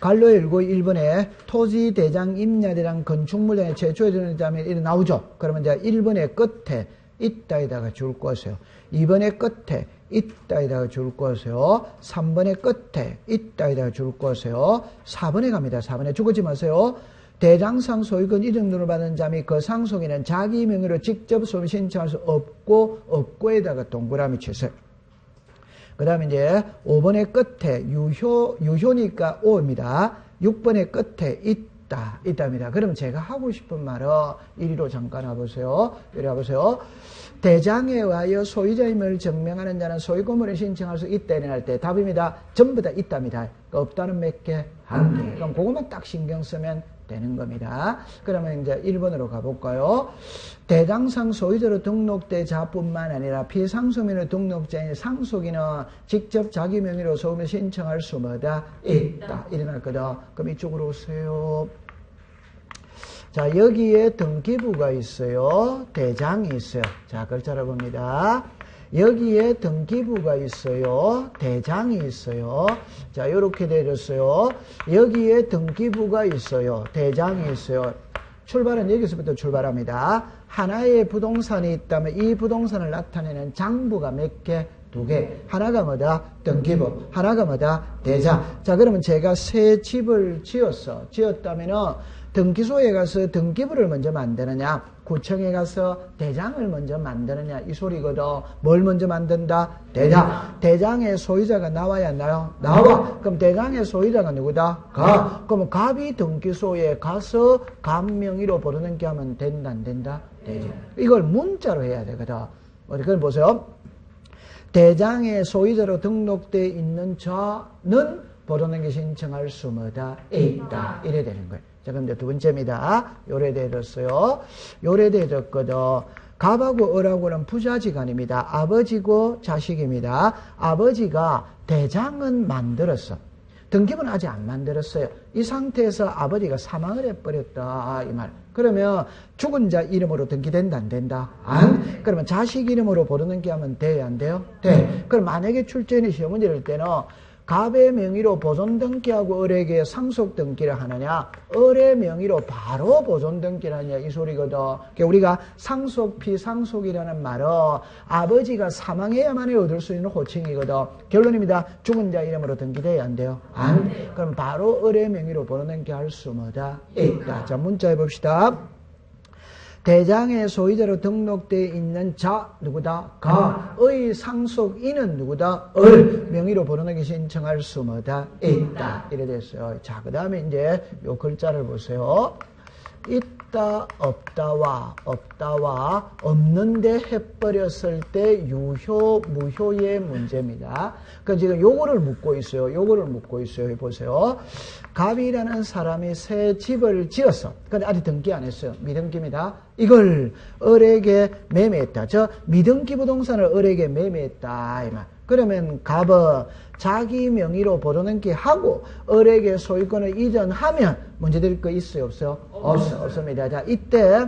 갈로 1번에 토지 대장 임야대장 건축물량의 최초에 드는 다음에 이렇게 나오죠. 그러면 이제 1번의 끝에 있다에다가 줄 것이요. 2번의 끝에 있다에다가 줄 것이요. 3번의 끝에 있다에다가 줄 것이요. 4번에 갑니다. 4번에 죽지 마세요. 대장상 소유권 이정도를 받은 자 및 그 상속인은 자기 명의로 직접 소유 신청할 수 없고에다가 동그라미 치세요. 그 다음에 이제 5번의 끝에 유효니까 O입니다. 6번의 끝에 있다입니다. 그럼 제가 하고 싶은 말은 이리로 잠깐 와보세요. 이리 와보세요. 대장에 의하여 소유자임을 증명하는 자는 소유권물을 신청할 수 있다는 할 때 답입니다. 전부 다 있답니다. 없다는 몇 개? 한 개. 그럼 그것만 딱 신경 쓰면 되는 겁니다. 그러면 이제 1번으로 가볼까요? 대장상 소유자로 등록된 자뿐만 아니라 피상속인으로 등록자인 상속인은 직접 자기 명의로 소유를 신청할 수 뭐다? 있다. 일어났거든. 그럼 이쪽으로 오세요. 자, 여기에 등기부가 있어요. 대장이 있어요. 자, 글자를 봅니다. 여기에 등기부가 있어요. 대장이 있어요. 자, 이렇게 되었어요. 여기에 등기부가 있어요. 대장이 있어요. 출발은 여기서부터 출발합니다. 하나의 부동산이 있다면 이 부동산을 나타내는 장부가 몇 개? 2개. 하나가 뭐다? 등기부. 하나가 뭐다? 대장. 자, 그러면 제가 새 집을 지었다면은 등기소에 가서 등기부를 먼저 만드느냐, 구청에 가서 대장을 먼저 만드느냐, 이 소리거든. 뭘 먼저 만든다? 대장. 대장의 소유자가 나와야 나요? 나와. 그럼 대장의 소유자가 누구다? 갑. 그럼 갑이 등기소에 가서 갑 명의로 벌어넣기 하면 된다, 안 된다? 되지. 이걸 문자로 해야 되거든. 그걸 보세요. 대장의 소유자로 등록되어 있는 자는 벌어넣기 신청할 수 뭐다? 있다. 이래 되는 거예요. 자, 그럼 이제 두 번째입니다. 요래 되었어요. 요래 되었거든. 갑하고 을하고는 부자지간입니다. 아버지고 자식입니다. 아버지가 대장은 만들었어. 등기부는 아직 안 만들었어요. 이 상태에서 아버지가 사망을 해버렸다. 이 말. 그러면 죽은 자 이름으로 등기된다, 안 된다? 안? 그러면 자식 이름으로 벌어넣기 하면 돼요, 안 돼요? 돼. 그럼 만약에 출제인이 시험 문제를 할 때는 갑의 명의로 보존 등기하고 을에게 상속 등기를 하느냐, 을의 명의로 바로 보존 등기를 하느냐, 이 소리거든. 그러니까 우리가 상속, 피상속이라는 말은 아버지가 사망해야만 얻을 수 있는 호칭이거든. 결론입니다. 죽은 자 이름으로 등기돼야 안 돼요? 안 돼. 그럼 바로 을의 명의로 보존 등기할 수 뭐다? 있다. 자, 문자 해봅시다. 대장의 소유자로 등록되어 있는 자 누구다? 가의 상속인은 누구다? 을 명의로 벌어넣기 신청할 수 뭐다? 있다. 이래 됐어요. 자, 그 다음에 이제 요 글자를 보세요. 있다, 없다와 없는데 해버렸을 때 유효, 무효의 문제입니다. 그러니까 지금 요거를 묻고 있어요. 보세요. 갑이라는 사람이 새 집을 지었어. 근데 아직 등기 안 했어요. 미등기입니다. 이걸 을에게 매매했다. 저 미등기 부동산을 을에게 매매했다. 이 말. 그러면 갑은 자기 명의로 보존등기 하고 을에게 소유권을 이전하면 문제될 거 있어요? 없어요? 없습니다. 자, 이때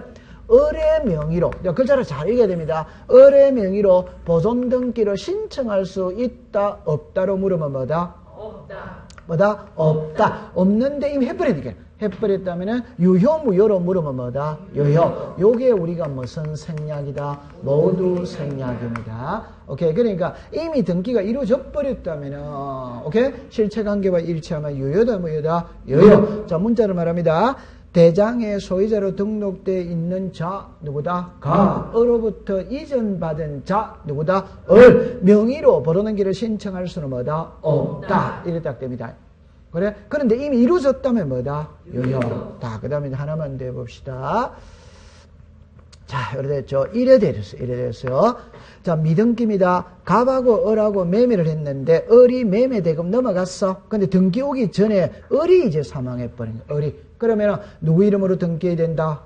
을의 명의로, 글자를 잘 읽어야 됩니다. 을의 명의로 보존등기를 신청할 수 있다, 없다로 물으면 뭐다? 없다. 없는데 이미 해버렸다면은 유효, 무효로 물으면 뭐다? 유효. 요게 우리가 무슨 생략이다? 모두 생략입니다. 오케이. 그러니까 이미 등기가 이루어져 버렸다면은, 오케이? 실체관계와 일치하면 유효다, 무효다? 유효. 자, 문자를 말합니다. 대장의 소유자로 등록되어 있는 자 누구다? 가으로부터 이전받은 자 누구다? 을 명의로 보도넘기를 신청할 수는 뭐다? 없다. 이래 딱 됩니다. 그래? 그런데 이미 이루어졌다면 뭐다? 유효다. 그 다음에 하나만 더 해봅시다. 자, 이래 됐죠? 이래 됐어요. 자, 미등기입니다. 갑하고 을하고 매매를 했는데 을이 매매대금 넘어갔어. 근데 등기 오기 전에 을이 이제 사망해버린 거야. 을이. 그러면 누구 이름으로 등기해야 된다?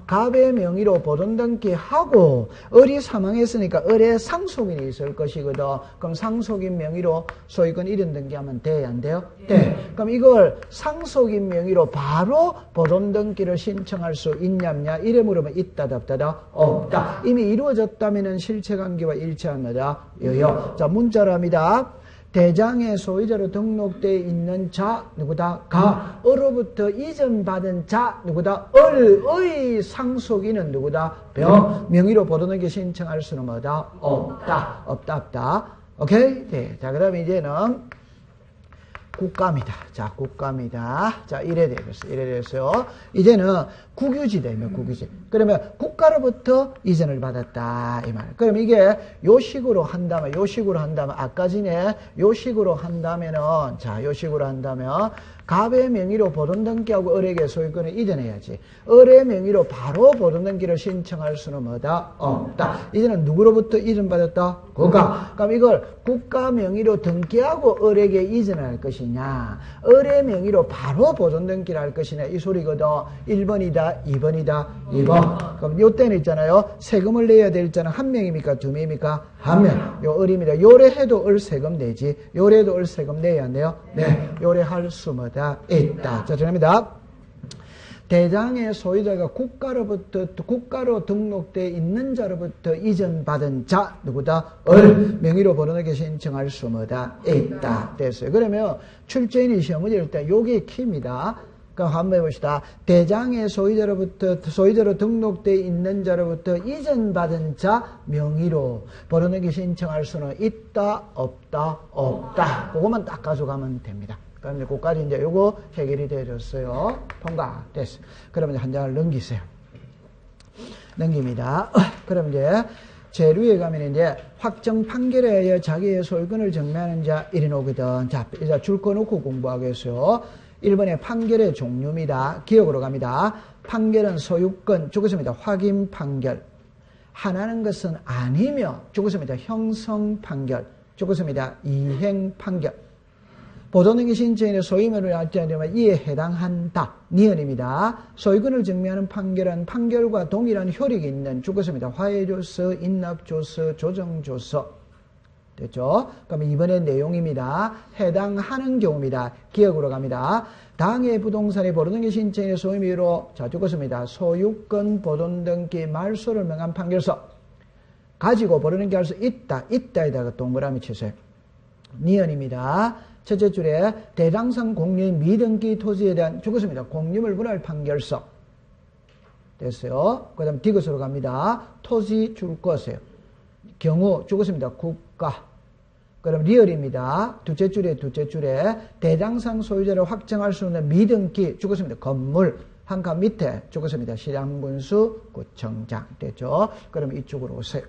갑의 명의로 보존등기하고 을이 사망했으니까 을의 상속인이 있을 것이거든. 그럼 상속인 명의로 소유권 이름 등기하면 돼? 안 돼요? 돼. 그럼 이걸 상속인 명의로 바로 보존등기를 신청할 수 있냐냐? 이래 물으면 있다 답다다? 없다. 이미 이루어졌다면 실체관계와 일치합니다. 유효. 자, 문자로 합니다. 대장의 소유자로 등록되어 있는 자 누구다? 가으로부터 이전받은 자 누구다? 을의 상속인은 누구다? 명의로 보도넘기 신청할 수는 뭐다? 없다. 오케이? 네. 자, 그 다음에 이제는 국가입니다. 자, 국가입니다. 자, 이래 되겠어요. 이제는 국유지대입니다. 국유지. 그러면 국가로부터 이전을 받았다. 이 말. 그럼 이게 요 식으로 한다면, 아까 전에 요 식으로 한다면은, 자, 요 식으로 한다면, 갑의 명의로 보존등기하고 을에게 소유권을 이전해야지. 을의 명의로 바로 보존등기를 신청할 수는 뭐다? 없다. 이제는 누구로부터 이전받았다? 국가. 그럼 이걸 국가 명의로 등기하고 을에게 이전할 것이냐, 을의 명의로 바로 보존등기를 할 것이냐, 이 소리거든. 1번이다, 2번이다, 2번. 그럼 요 때는 있잖아요. 세금을 내야 될 자는 한 명입니까? 두 명입니까? 한 명. 요 을입니다. 요래 해도 을 세금 내지. 요래 해도 을 세금 내야 안 돼요? 네. 요래 할 수 뭐다? 있다. 자, 정합니다. 대장의 소유자가 국가로 등록되어 있는 자로부터 이전받은 자 누구다? 을 명의로 보존하게 신청할 수 뭐다? 있다. 됐어요. 그러면 출제인이 시험 문제일 때 요게 키입니다. 그럼 한번 해봅시다. 대장의 소유자로 등록되어 있는 자로부터 이전받은 자 명의로 보존하게 신청할 수는 있다, 없다. 그것만 딱 가져가면 됩니다. 그럼 이제 그까지 이제 요거 해결이 되어졌어요. 통과. 됐어. 그러면 한 장을 넘기세요. 넘깁니다. 그럼 이제 제일 위에 가면 이제 확정 판결에 의해 자기의 소유권을 정리하는 자 이리 오거든. 자, 이제 줄 거 놓고 공부하겠어요. 1번에 판결의 종류입니다. 기억으로 갑니다. 판결은 소유권, 죽었습니다. 확인 판결. 하나는 것은 아니며, 죽었습니다. 형성 판결. 죽었습니다. 이행 판결. 보존등기 신청인의 소유권을 알지하려면 이에 해당한다. 니은입니다. 소유권을 증명하는 판결은 판결과 동일한 효력이 있는 죽었습니다. 화해조서, 인납조서, 조정조서. 됐죠? 그럼 이번에 내용입니다. 해당하는 경우입니다. 기억으로 갑니다. 당해 부동산의 보존등기 신청의 소유미로 자 죽었습니다. 소유권 보존등기 말소를 명한 판결서 가지고 보존등기 할 수 있다. 있다에다가 동그라미 치세요. 니은입니다. 첫째 줄에 대장성 공유인 미등기 토지에 대한 죽었습니다. 공유물 분할 판결서. 됐어요. 그 다음 디귿으로 갑니다. 토지 줄 것이에요. 경우 죽었습니다. 국가. 그럼 리얼입니다. 둘째 줄에 대장상 소유자를 확정할 수 있는 미등기 죽었습니다. 건물. 한 칸 밑에 죽었습니다. 시장군수 구청장. 됐죠? 그럼 이쪽으로 오세요.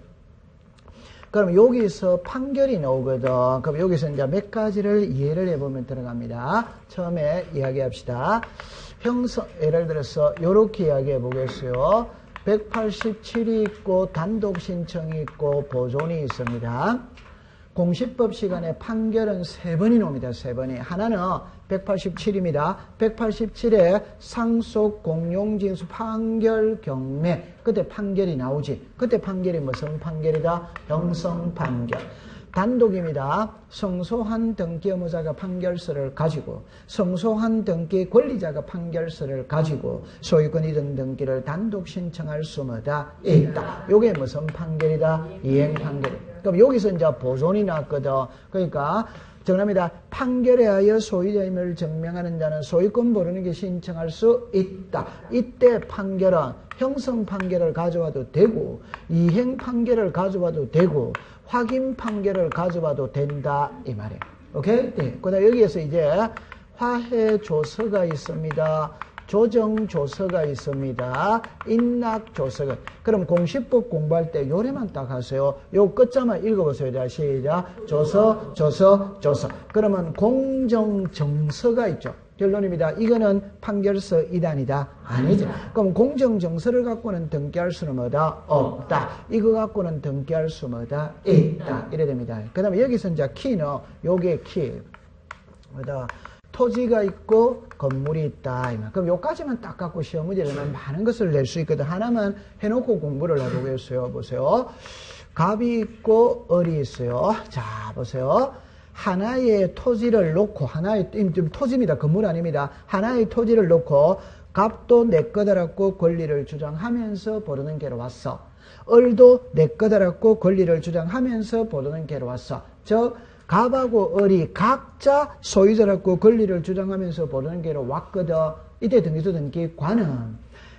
그럼 여기서 판결이 나오거든. 그럼 여기서 이제 몇 가지를 이해를 해보면 들어갑니다. 처음에 이야기합시다. 예를 들어서 요렇게 이야기해 보겠어요. 187이 있고 단독 신청이 있고 보존이 있습니다. 공시법 시간에 판결은 3번이 나옵니다. 3번이. 하나는 187입니다. 187에 상속 공용징수 판결 경매. 그때 판결이 나오지. 그때 판결이 무슨 판결이다? 형성 판결. 단독입니다. 성소한 등기 의무자가 판결서를 가지고 성소한 등기 권리자가 판결서를 가지고 소유권 이전 등기를 단독 신청할 수마다 있다. 요게 무슨 판결이다? 이행 판결. 그럼 여기서 이제 보존이 났거든. 그러니까 정합니다. 판결에 하여 소유자임을 증명하는 자는 소유권 보존에게 신청할 수 있다. 이때 판결은 형성 판결을 가져와도 되고 이행 판결을 가져와도 되고 확인 판결을 가져와도 된다 이 말이에요. 오케이? 네. 그다음 여기에서 이제 화해 조서가 있습니다. 조정조서가 있습니다. 인락조서가. 그럼 공시법 공부할 때 요래만 딱 하세요. 요 끝자만 읽어보세요. 자, 시작. 조서. 그러면 공정정서가 있죠. 결론입니다. 이거는 판결서 2단이다. 아니죠. 그럼 공정정서를 갖고는 등기할 수는 뭐다? 없다. 이거 갖고는 등기할 수 뭐다? 있다. 이래 됩니다. 그 다음에 여기서 이제 키는 요게 키. 뭐다? 토지가 있고 건물이 있다. 그럼 요까지만 딱 갖고 시험 문제를 내면 많은 것을 낼 수 있거든. 하나만 해놓고 공부를 해보겠어요. 보세요. 갑이 있고 을이 있어요. 자, 보세요. 하나의 토지를 놓고, 하나의, 토지입니다. 건물 아닙니다. 하나의 토지를 놓고, 갑도 내 거다라고 권리를 주장하면서 보르는 게로 왔어. 을도 내 거다라고 권리를 주장하면서 보르는 게로 왔어. 즉, 갑하고 을이 각자 소유자라고 권리를 주장하면서 보르는 게로 왔거든. 이때 등기소 등기관은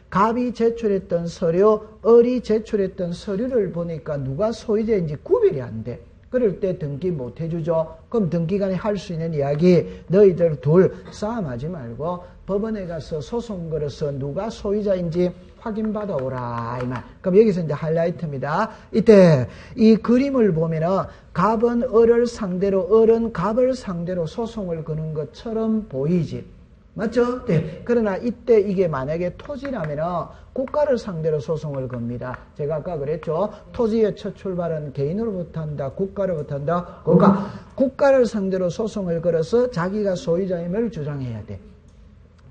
갑이 제출했던 서류, 을이 제출했던 서류를 보니까 누가 소유자인지 구별이 안 돼. 그럴 때 등기 못 해주죠. 그럼 등기관이 할 수 있는 이야기, 너희들 둘 싸움하지 말고 법원에 가서 소송 걸어서 누가 소유자인지 확인받아 오라 이 말. 그럼 여기서 이제 하이라이트입니다. 이때 이 그림을 보면은 갑은 을을 상대로, 을은 갑을 상대로 소송을 거는 것처럼 보이지. 맞죠? 네. 그러나 이때 이게 만약에 토지라면은 국가를 상대로 소송을 겁니다. 제가 아까 그랬죠. 토지의 첫 출발은 개인으로부터 한다. 국가로부터 한다. 국가를 상대로 소송을 걸어서 자기가 소유자임을 주장해야 돼.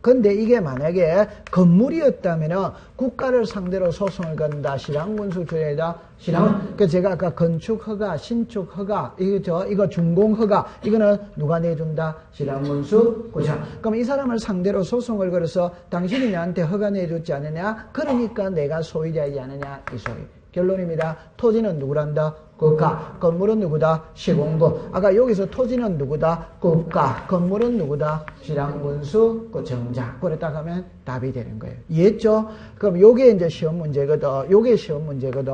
근데 이게 만약에 건물이었다면 국가를 상대로 소송을 건다. 실황문수 주례다. 그 제가 아까 건축 허가, 신축 허가, 이거 준공 허가, 이거는 누가 내준다? 실황문수 구청. 그럼 이 사람을 상대로 소송을 걸어서 당신이 나한테 허가 내줬지 않느냐? 그러니까 내가 소유자이지 않느냐? 이 소리. 결론입니다. 토지는 누구란다? 국가. 건물은 누구다? 시공부. 아까 여기서 토지는 누구다? 국가. 건물은 누구다? 실황문수 구청장. 그랬다 하면 답이 되는 거예요. 이해했죠? 그럼 요게 이제 시험 문제거든. 요게 시험 문제거든.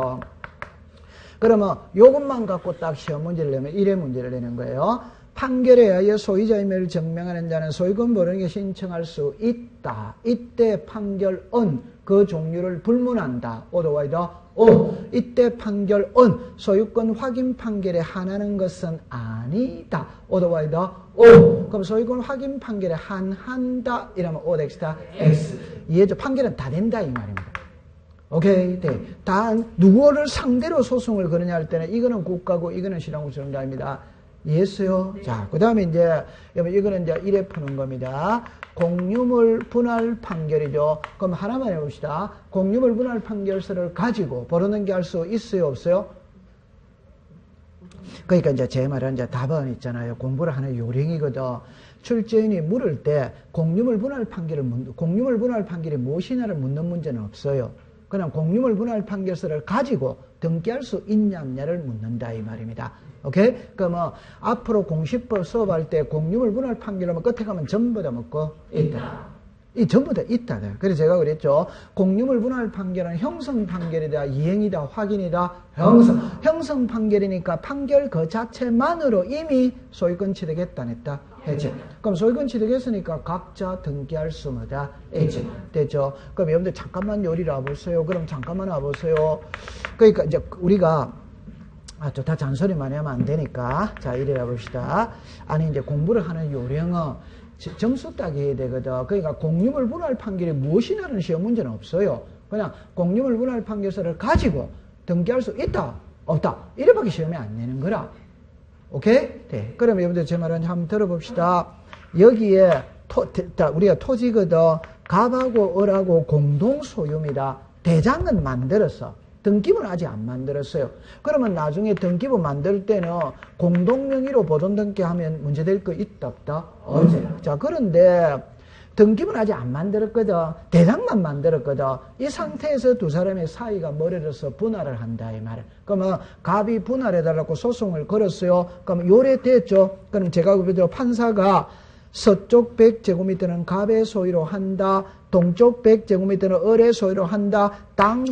그러면 요것만 갖고 딱 시험 문제를 내면 1회 문제를 내는 거예요. 판결에 의하여 소유자임을 증명하는 자는 소유권 모르는 게 신청할 수 있다. 이때 판결은 그 종류를 불문한다. 오더와이더 오. 이때 판결은 소유권 확인 판결에 한하는 것은 아니다. 오더와이더 오. 그럼 소유권 확인 판결에 한한다. 이러면 O 덱스타 X. 이해죠? 판결은 다 된다 이 말입니다. 오케이. 네. 단 누구를 상대로 소송을 거느냐 할 때는 이거는 국가고 이거는 실황구청장입니다. 이해했어요? 자, 그 다음에 이제, 이거는 이제 1회 푸는 겁니다. 공유물 분할 판결이죠. 그럼 하나만 해봅시다. 공유물 분할 판결서를 가지고 벌어넘게 수 있어요? 없어요? 그러니까 이제 제 말은 이제 답은 있잖아요. 공부를 하는 요령이거든. 출제인이 물을 때 공유물 분할 판결이 무엇이냐를 묻는 문제는 없어요. 그냥 공유물 분할 판결서를 가지고 등기할 수 있냐 없냐를 묻는다 이 말입니다. 오케이? 그러면 앞으로 공시법 수업할 때 공유물 분할 판결하면 끝에 가면 전부 다 먹고 있다. 이 전부 다 있다. 그래서 제가 그랬죠. 공유물 분할 판결은 형성 판결이다, 이행이다, 확인이다, 형성 판결이니까 판결 그 자체만으로 이미 소유권 취득했다, 냈다, 했지. 그럼 소유권 취득했으니까 각자 등기할 수 뭐다, 있지. 됐죠. 그럼 여러분들 잠깐만 요리를 와보세요. 그럼 잠깐만 와보세요. 그러니까 이제 우리가 다 잔소리만 하면 안 되니까. 자, 이래 봅시다. 아니, 이제 공부를 하는 요령은 점수 따기 해야 되거든. 그러니까 공유물 분할 판결이 무엇이냐는 시험 문제는 없어요. 그냥 공유물 분할 판결서를 가지고 등기할 수 있다, 없다. 이래밖에 시험에 안 내는 거라. 오케이? 네. 그럼 여러분들 제 말은 한번 들어봅시다. 여기에 우리가 토지거든. 갑하고 을하고 공동 소유입니다. 대장은 만들었어. 등기부는 아직 안 만들었어요. 그러면 나중에 등기부 만들 때는 공동명의로 보존 등기하면 문제될 거 있다 없다? 없어요. 자, 그런데 등기부는 아직 안 만들었거든. 대장만 만들었거든. 이 상태에서 두 사람의 사이가 멀어져서 분할을 한다 이 말이에요. 그러면 갑이 분할해달라고 소송을 걸었어요. 그럼 요래 됐죠. 그럼 제가 그래도 판사가 서쪽 100제곱미터는 갑의 소유로 한다. 동쪽 100제곱미터는 을의 소유로 한다. 땅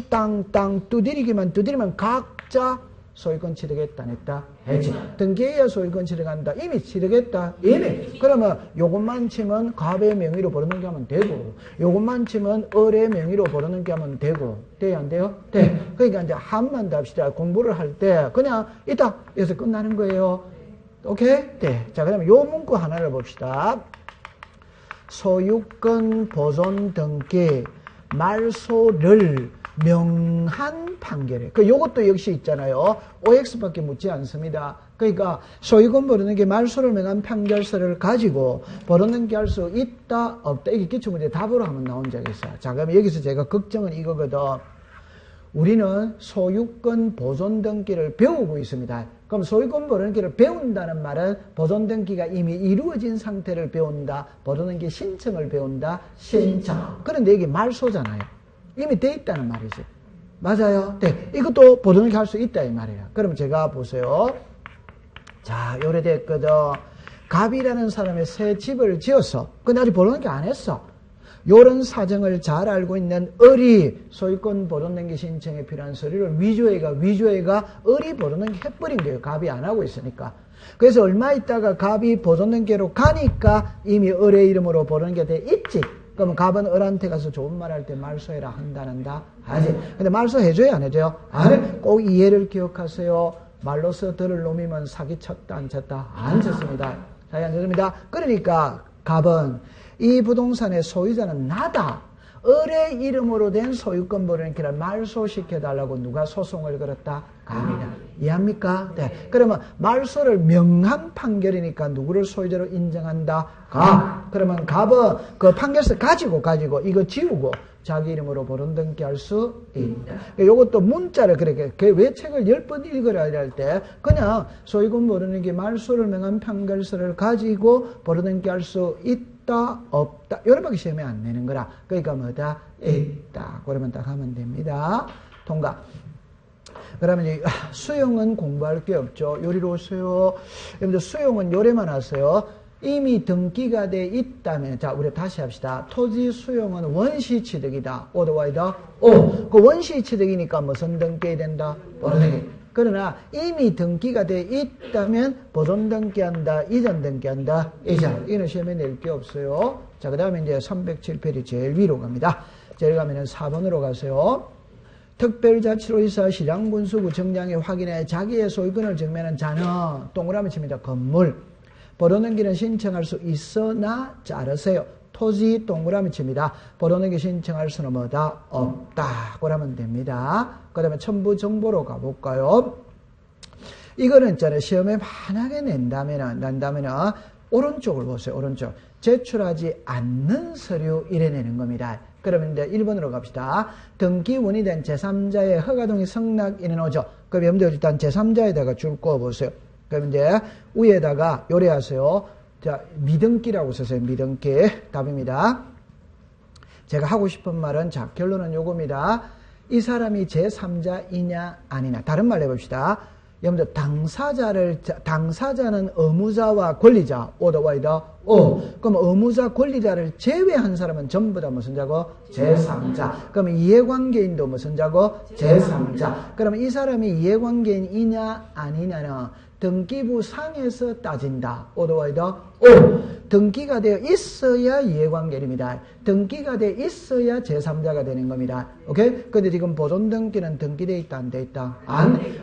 두드리면 각자 소유권 취득했다 안 했다? 했지. 등기해야 소유권 취득한다. 이미 취득했다. 이미. 그러면 요것만 치면 갑의 명의로 벌어넘게 하면 되고 요것만 치면 을의 명의로 벌어넘게 하면 되고 돼요 안 돼요? 돼. 그러니까 이제 한만 더 합시다. 공부를 할 때 그냥 있다. 여기서 끝나는 거예요. 오케이? 네. 자, 그러면 요 문구 하나를 봅시다. 소유권 보존 등기 말소를 명한 판결에. 요것도 역시 있잖아요. OX밖에 묻지 않습니다. 그러니까 소유권 벌어넘기 말소를 명한 판결서를 가지고 벌어넘기 할 수 있다, 없다. 이게 기출문제 답으로 한번 나온 적이 있어요. 자, 그러면 여기서 제가 걱정은 이거거든. 우리는 소유권 보존 등기를 배우고 있습니다. 그럼 소유권 벌어넘기를 배운다는 말은 보존 등기가 이미 이루어진 상태를 배운다. 벌어넘기 신청을 배운다. 신청. 그런데 이게 말소잖아요. 이미 돼 있다는 말이지. 맞아요? 네. 이것도 보존등기 할 수 있다 이 말이에요. 그럼 제가 보세요. 자, 요래됐거든. 갑이라는 사람이 새 집을 지었어. 근데 아직 보존등기 안 했어. 요런 사정을 잘 알고 있는 을이 소유권 보존등기 신청에 필요한 서류를 위조해가 을이 보존등기 해버린 거예요. 갑이 안 하고 있으니까. 그래서 얼마 있다가 갑이 보존등기로 가니까 이미 을의 이름으로 보존등기가 돼 있지. 그러면 갑은 을한테 가서 좋은 말 할 때 말소해라 한다는다? 하지. 근데 말소해줘요 안 해줘요? 안 해. 꼭 이해를 기억하세요. 말로써 들을 놈이면 사기쳤다 안 쳤다? 안 쳤습니다. 사기 안 쳤습니다. 그러니까 갑은 이 부동산의 소유자는 나다. 을의 이름으로 된 소유권 벌어넘기를 말소시켜달라고 누가 소송을 걸었다? 갑이다. 이해합니까? 네. 그러면 말소를 명한 판결이니까 누구를 소유자로 인정한다? 갑. 그러면 갑은 그 판결서 가지고 이거 지우고 자기 이름으로 보존등기 할 수 있다. 요것도 문자를 그렇게 왜 책을 10번 읽으라 할 때 그냥 소유권 벌어넘기 말소를 명한 판결서를 가지고 보존등기 할 수 있다 없다 요렇게밖에 시험에 안 내는 거라. 그러니까 뭐다? 있다. 그러면 딱 하면 됩니다. 통과. 그러면 이제 수용은 공부할 게 없죠. 요리로 오세요. 여러분들 수용은 요래만 하세요. 이미 등기가 돼 있다면, 자, 우리 다시 합시다. 토지 수용은 원시 취득이다. 오더와이더 오. 그 원시 취득이니까 무슨 등기 된다? 보존 등기. 그러나 이미 등기가 돼 있다면 보존 등기한다, 이전 등기한다, 이전. 이는 시험에 낼 게 없어요. 자, 그 다음에 이제 307페이지 제일 위로 갑니다. 제일 가면은 4번으로 가세요. 특별자치로 있어 시장군수구청장이 확인해 자기의 소유권을 증명하는 자는 동그라미 칩니다. 건물. 보존등기는 신청할 수 있으나 자르세요. 토지 동그라미 칩니다. 보존등기 신청할 수는 뭐다? 없다. 그러면 됩니다. 그 다음에 첨부정보로 가볼까요? 이거는 있잖아요. 시험에 만약에 난다면은 오른쪽을 보세요. 오른쪽. 제출하지 않는 서류 이래내는 겁니다. 그러면 이제 1번으로 갑시다. 등기원이 된 제3자의 허가동의 성낙인은 오죠. 그럼 여러분들 일단 제3자에다가 줄 거보세요. 그럼 이제 위에다가 요래하세요. 자, 미등기라고 쓰세요. 미등기. 답입니다. 제가 하고 싶은 말은 자, 결론은 요겁니다. 이 사람이 제3자이냐 아니냐. 다른 말로 해봅시다. 여러분들 당사자는 의무자와 권리자 오더와이더 오. 그럼 의무자 권리자를 제외한 사람은 전부 다 무슨 자고? 제3자. 그럼 이해관계인도 무슨 자고? 제3자. 그러면 이 사람이 이해관계인이냐 아니냐는 등기부 상에서 따진다. 오더와이더 오. 등기가 되어 있어야 이해관계입니다. 등기가 되어 있어야 제3자가 되는 겁니다. 오케이? 근데 지금 보존 등기는 등기되어 있다, 안 돼 있다?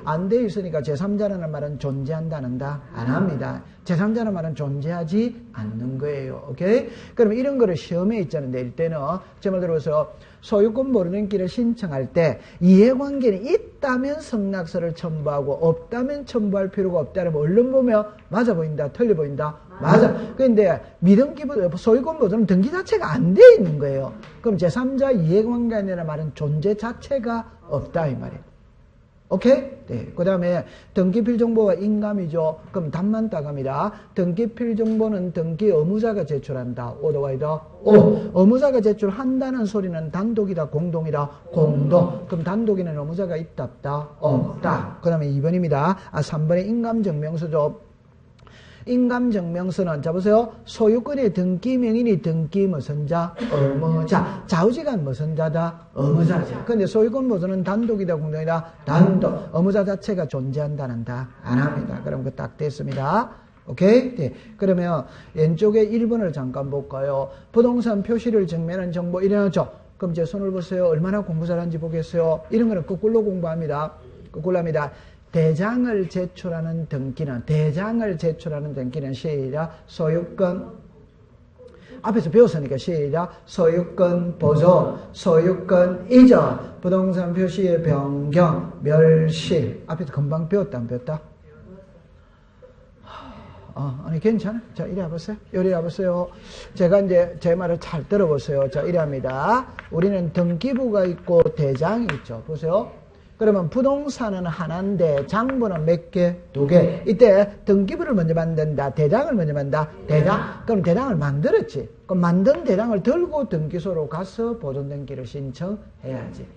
안 돼 있으니까 제3자라는 말은 존재한다는다? 안 합니다. 제3자라는 말은 존재하지 않는 거예요. 오케이? 그러면 이런 거를 시험에 있잖아요. 낼 때는 제 말 들어서 소유권 보존등기를 신청할 때 이해관계는 있다면 성낙서를 첨부하고 없다면 첨부할 필요가 없다면 얼른 보면 맞아 보인다, 틀려 보인다. 맞아. 그런데 미등기보다 소유권 보존은 등기 자체가 안 돼 있는 거예요. 그럼 제3자 이해관계라는 말은 존재 자체가 없다 이 말이에요. 오케이? 네. 그 다음에 등기필정보가 인감이죠. 그럼 답만 따갑니다. 등기필정보는 등기 의무자가 제출한다. 오더와이더 오. 의무자가 제출한다는 소리는 단독이다, 공동이다? 공동. 그럼 단독에는 의무자가 있다, 없다? 없다. 그 다음에 2번입니다. 3번에 인감증명서죠. 인감증명서는 자 보세요. 소유권의 등기명인이 등기 무슨 자? 어머자. 좌우지간 무슨 자다? 어머자죠. 근데 소유권 보존은 단독이다 공동이다? 단독. 어머자 자체가 존재한다는다? 안 합니다. 그럼 그 딱 됐습니다. 오케이? 네. 그러면 왼쪽에 1번을 잠깐 볼까요? 부동산 표시를 증명하는 정보 이래놨죠? 그럼 제 손을 보세요. 얼마나 공부 잘하는지 보겠어요? 이런 거는 거꾸로 공부합니다. 거꾸로 합니다. 대장을 제출하는 등기는 시작 소유권 앞에서 배웠으니까 시작 소유권 보존, 소유권 이전, 부동산 표시의 변경, 멸실. 앞에서 금방 배웠다 안 배웠다? 아니 괜찮아. 자 이리 와보세요. 이리 와보세요. 제가 이제 제 말을 잘 들어보세요. 자 이리 합니다. 우리는 등기부가 있고 대장이 있죠. 보세요. 그러면 부동산은 하나인데 장부는 몇 개? 2개. 이때 등기부를 먼저 만든다. 대장을 먼저 만든다. 대장. 그럼 대장을 만들었지. 그럼 만든 대장을 들고 등기소로 가서 보존등기를 신청해야지.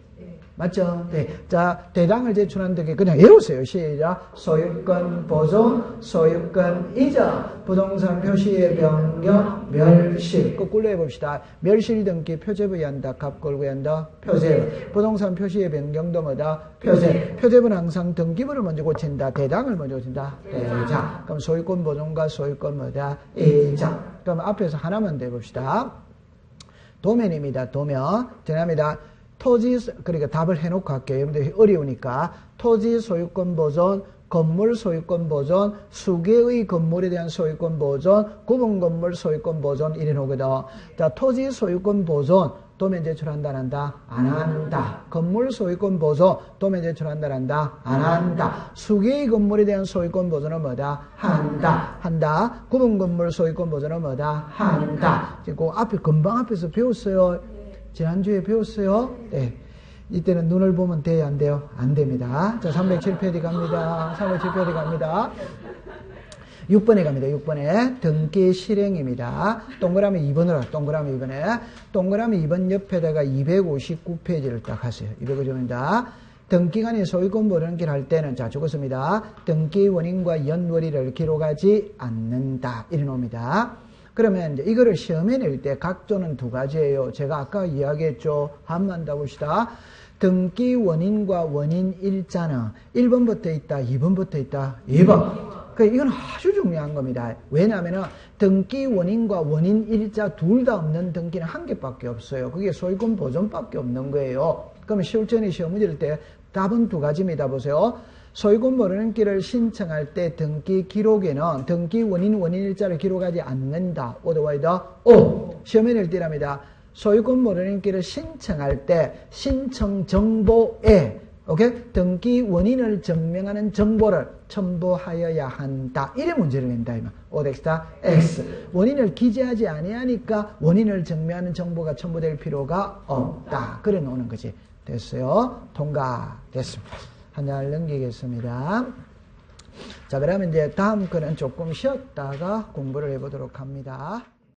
맞죠? 네. 자, 대장을 제출한 등기 그냥 외우세요. 시작. 소유권 보존, 소유권 이전, 부동산 표시의 변경, 멸실. 거꾸로 해봅시다. 멸실 등기 표제부에 한다. 값 걸고 한다. 표제부. 부동산 표시의 변경도 뭐다? 표제. 표제부는 항상 등기부를 먼저 고친다. 대장을 먼저 고친다. 대장. 그럼 소유권 보존과 소유권 뭐다? 이전. 그럼 앞에서 하나만 더 해봅시다. 도면입니다. 도면. 정합니다. 토지, 그러니까 답을 해놓고 할게요. 여러분들 어려우니까. 토지 소유권 보존, 건물 소유권 보존, 수개의 건물에 대한 소유권 보존, 구분 건물 소유권 보존, 이래 놓거든. 자, 토지 소유권 보존, 도면 제출한다, 안 한다? 안 한다. 건물 소유권 보존, 도면 제출한다, 안 한다? 안 한다. 수개의 건물에 대한 소유권 보존은 뭐다? 한다. 한다. 구분 건물 소유권 보존은 뭐다? 한다. 그 앞에, 금방 앞에서 배웠어요. 지난주에 배웠어요? 네. 이때는 눈을 보면 돼요? 안 돼요? 안 됩니다. 자, 307페이지 갑니다. 307페이지 갑니다. 6번에 갑니다. 6번에 등기 실행입니다. 동그라미 2번으로, 동그라미 2번에. 동그라미 2번 옆에다가 259페이지를 딱 하세요. 259페이지입니다. 등기간의 소유권 보존기를 할 때는, 자, 적었습니다. 등기 원인과 연월일을 기록하지 않는다. 이래 놓습니다. 그러면 이제 이거를 시험에 낼 때 각조는 2가지예요. 제가 아까 이야기했죠. 한번 더 봅시다. 등기 원인과 원인 일자는 1번부터 있다, 2번부터 있다, 2번. 그러니까 이건 아주 중요한 겁니다. 왜냐하면 등기 원인과 원인 일자 둘 다 없는 등기는 한 개밖에 없어요. 그게 소유권 보존밖에 없는 거예요. 그러면 시험전에 시험 문제일 때 답은 2가지입니다. 보세요. 소유권 보존기를 신청할 때 등기 기록에는 등기 원인, 원인 일자를 기록하지 않는다. 오더와이더 O. 시험에 낼 때랍니다. 소유권 보존기를 신청할 때 신청 정보에 오케이? 등기 원인을 증명하는 정보를 첨부하여야 한다. 이래 문제를 낸다. 오덱스타 X. 원인을 기재하지 아니하니까 원인을 증명하는 정보가 첨부될 필요가 없다. 그래 놓는 거지. 됐어요? 통과됐습니다. 한 장 넘기겠습니다. 자, 그러면 이제 다음 거는 조금 쉬었다가 공부를 해보도록 합니다.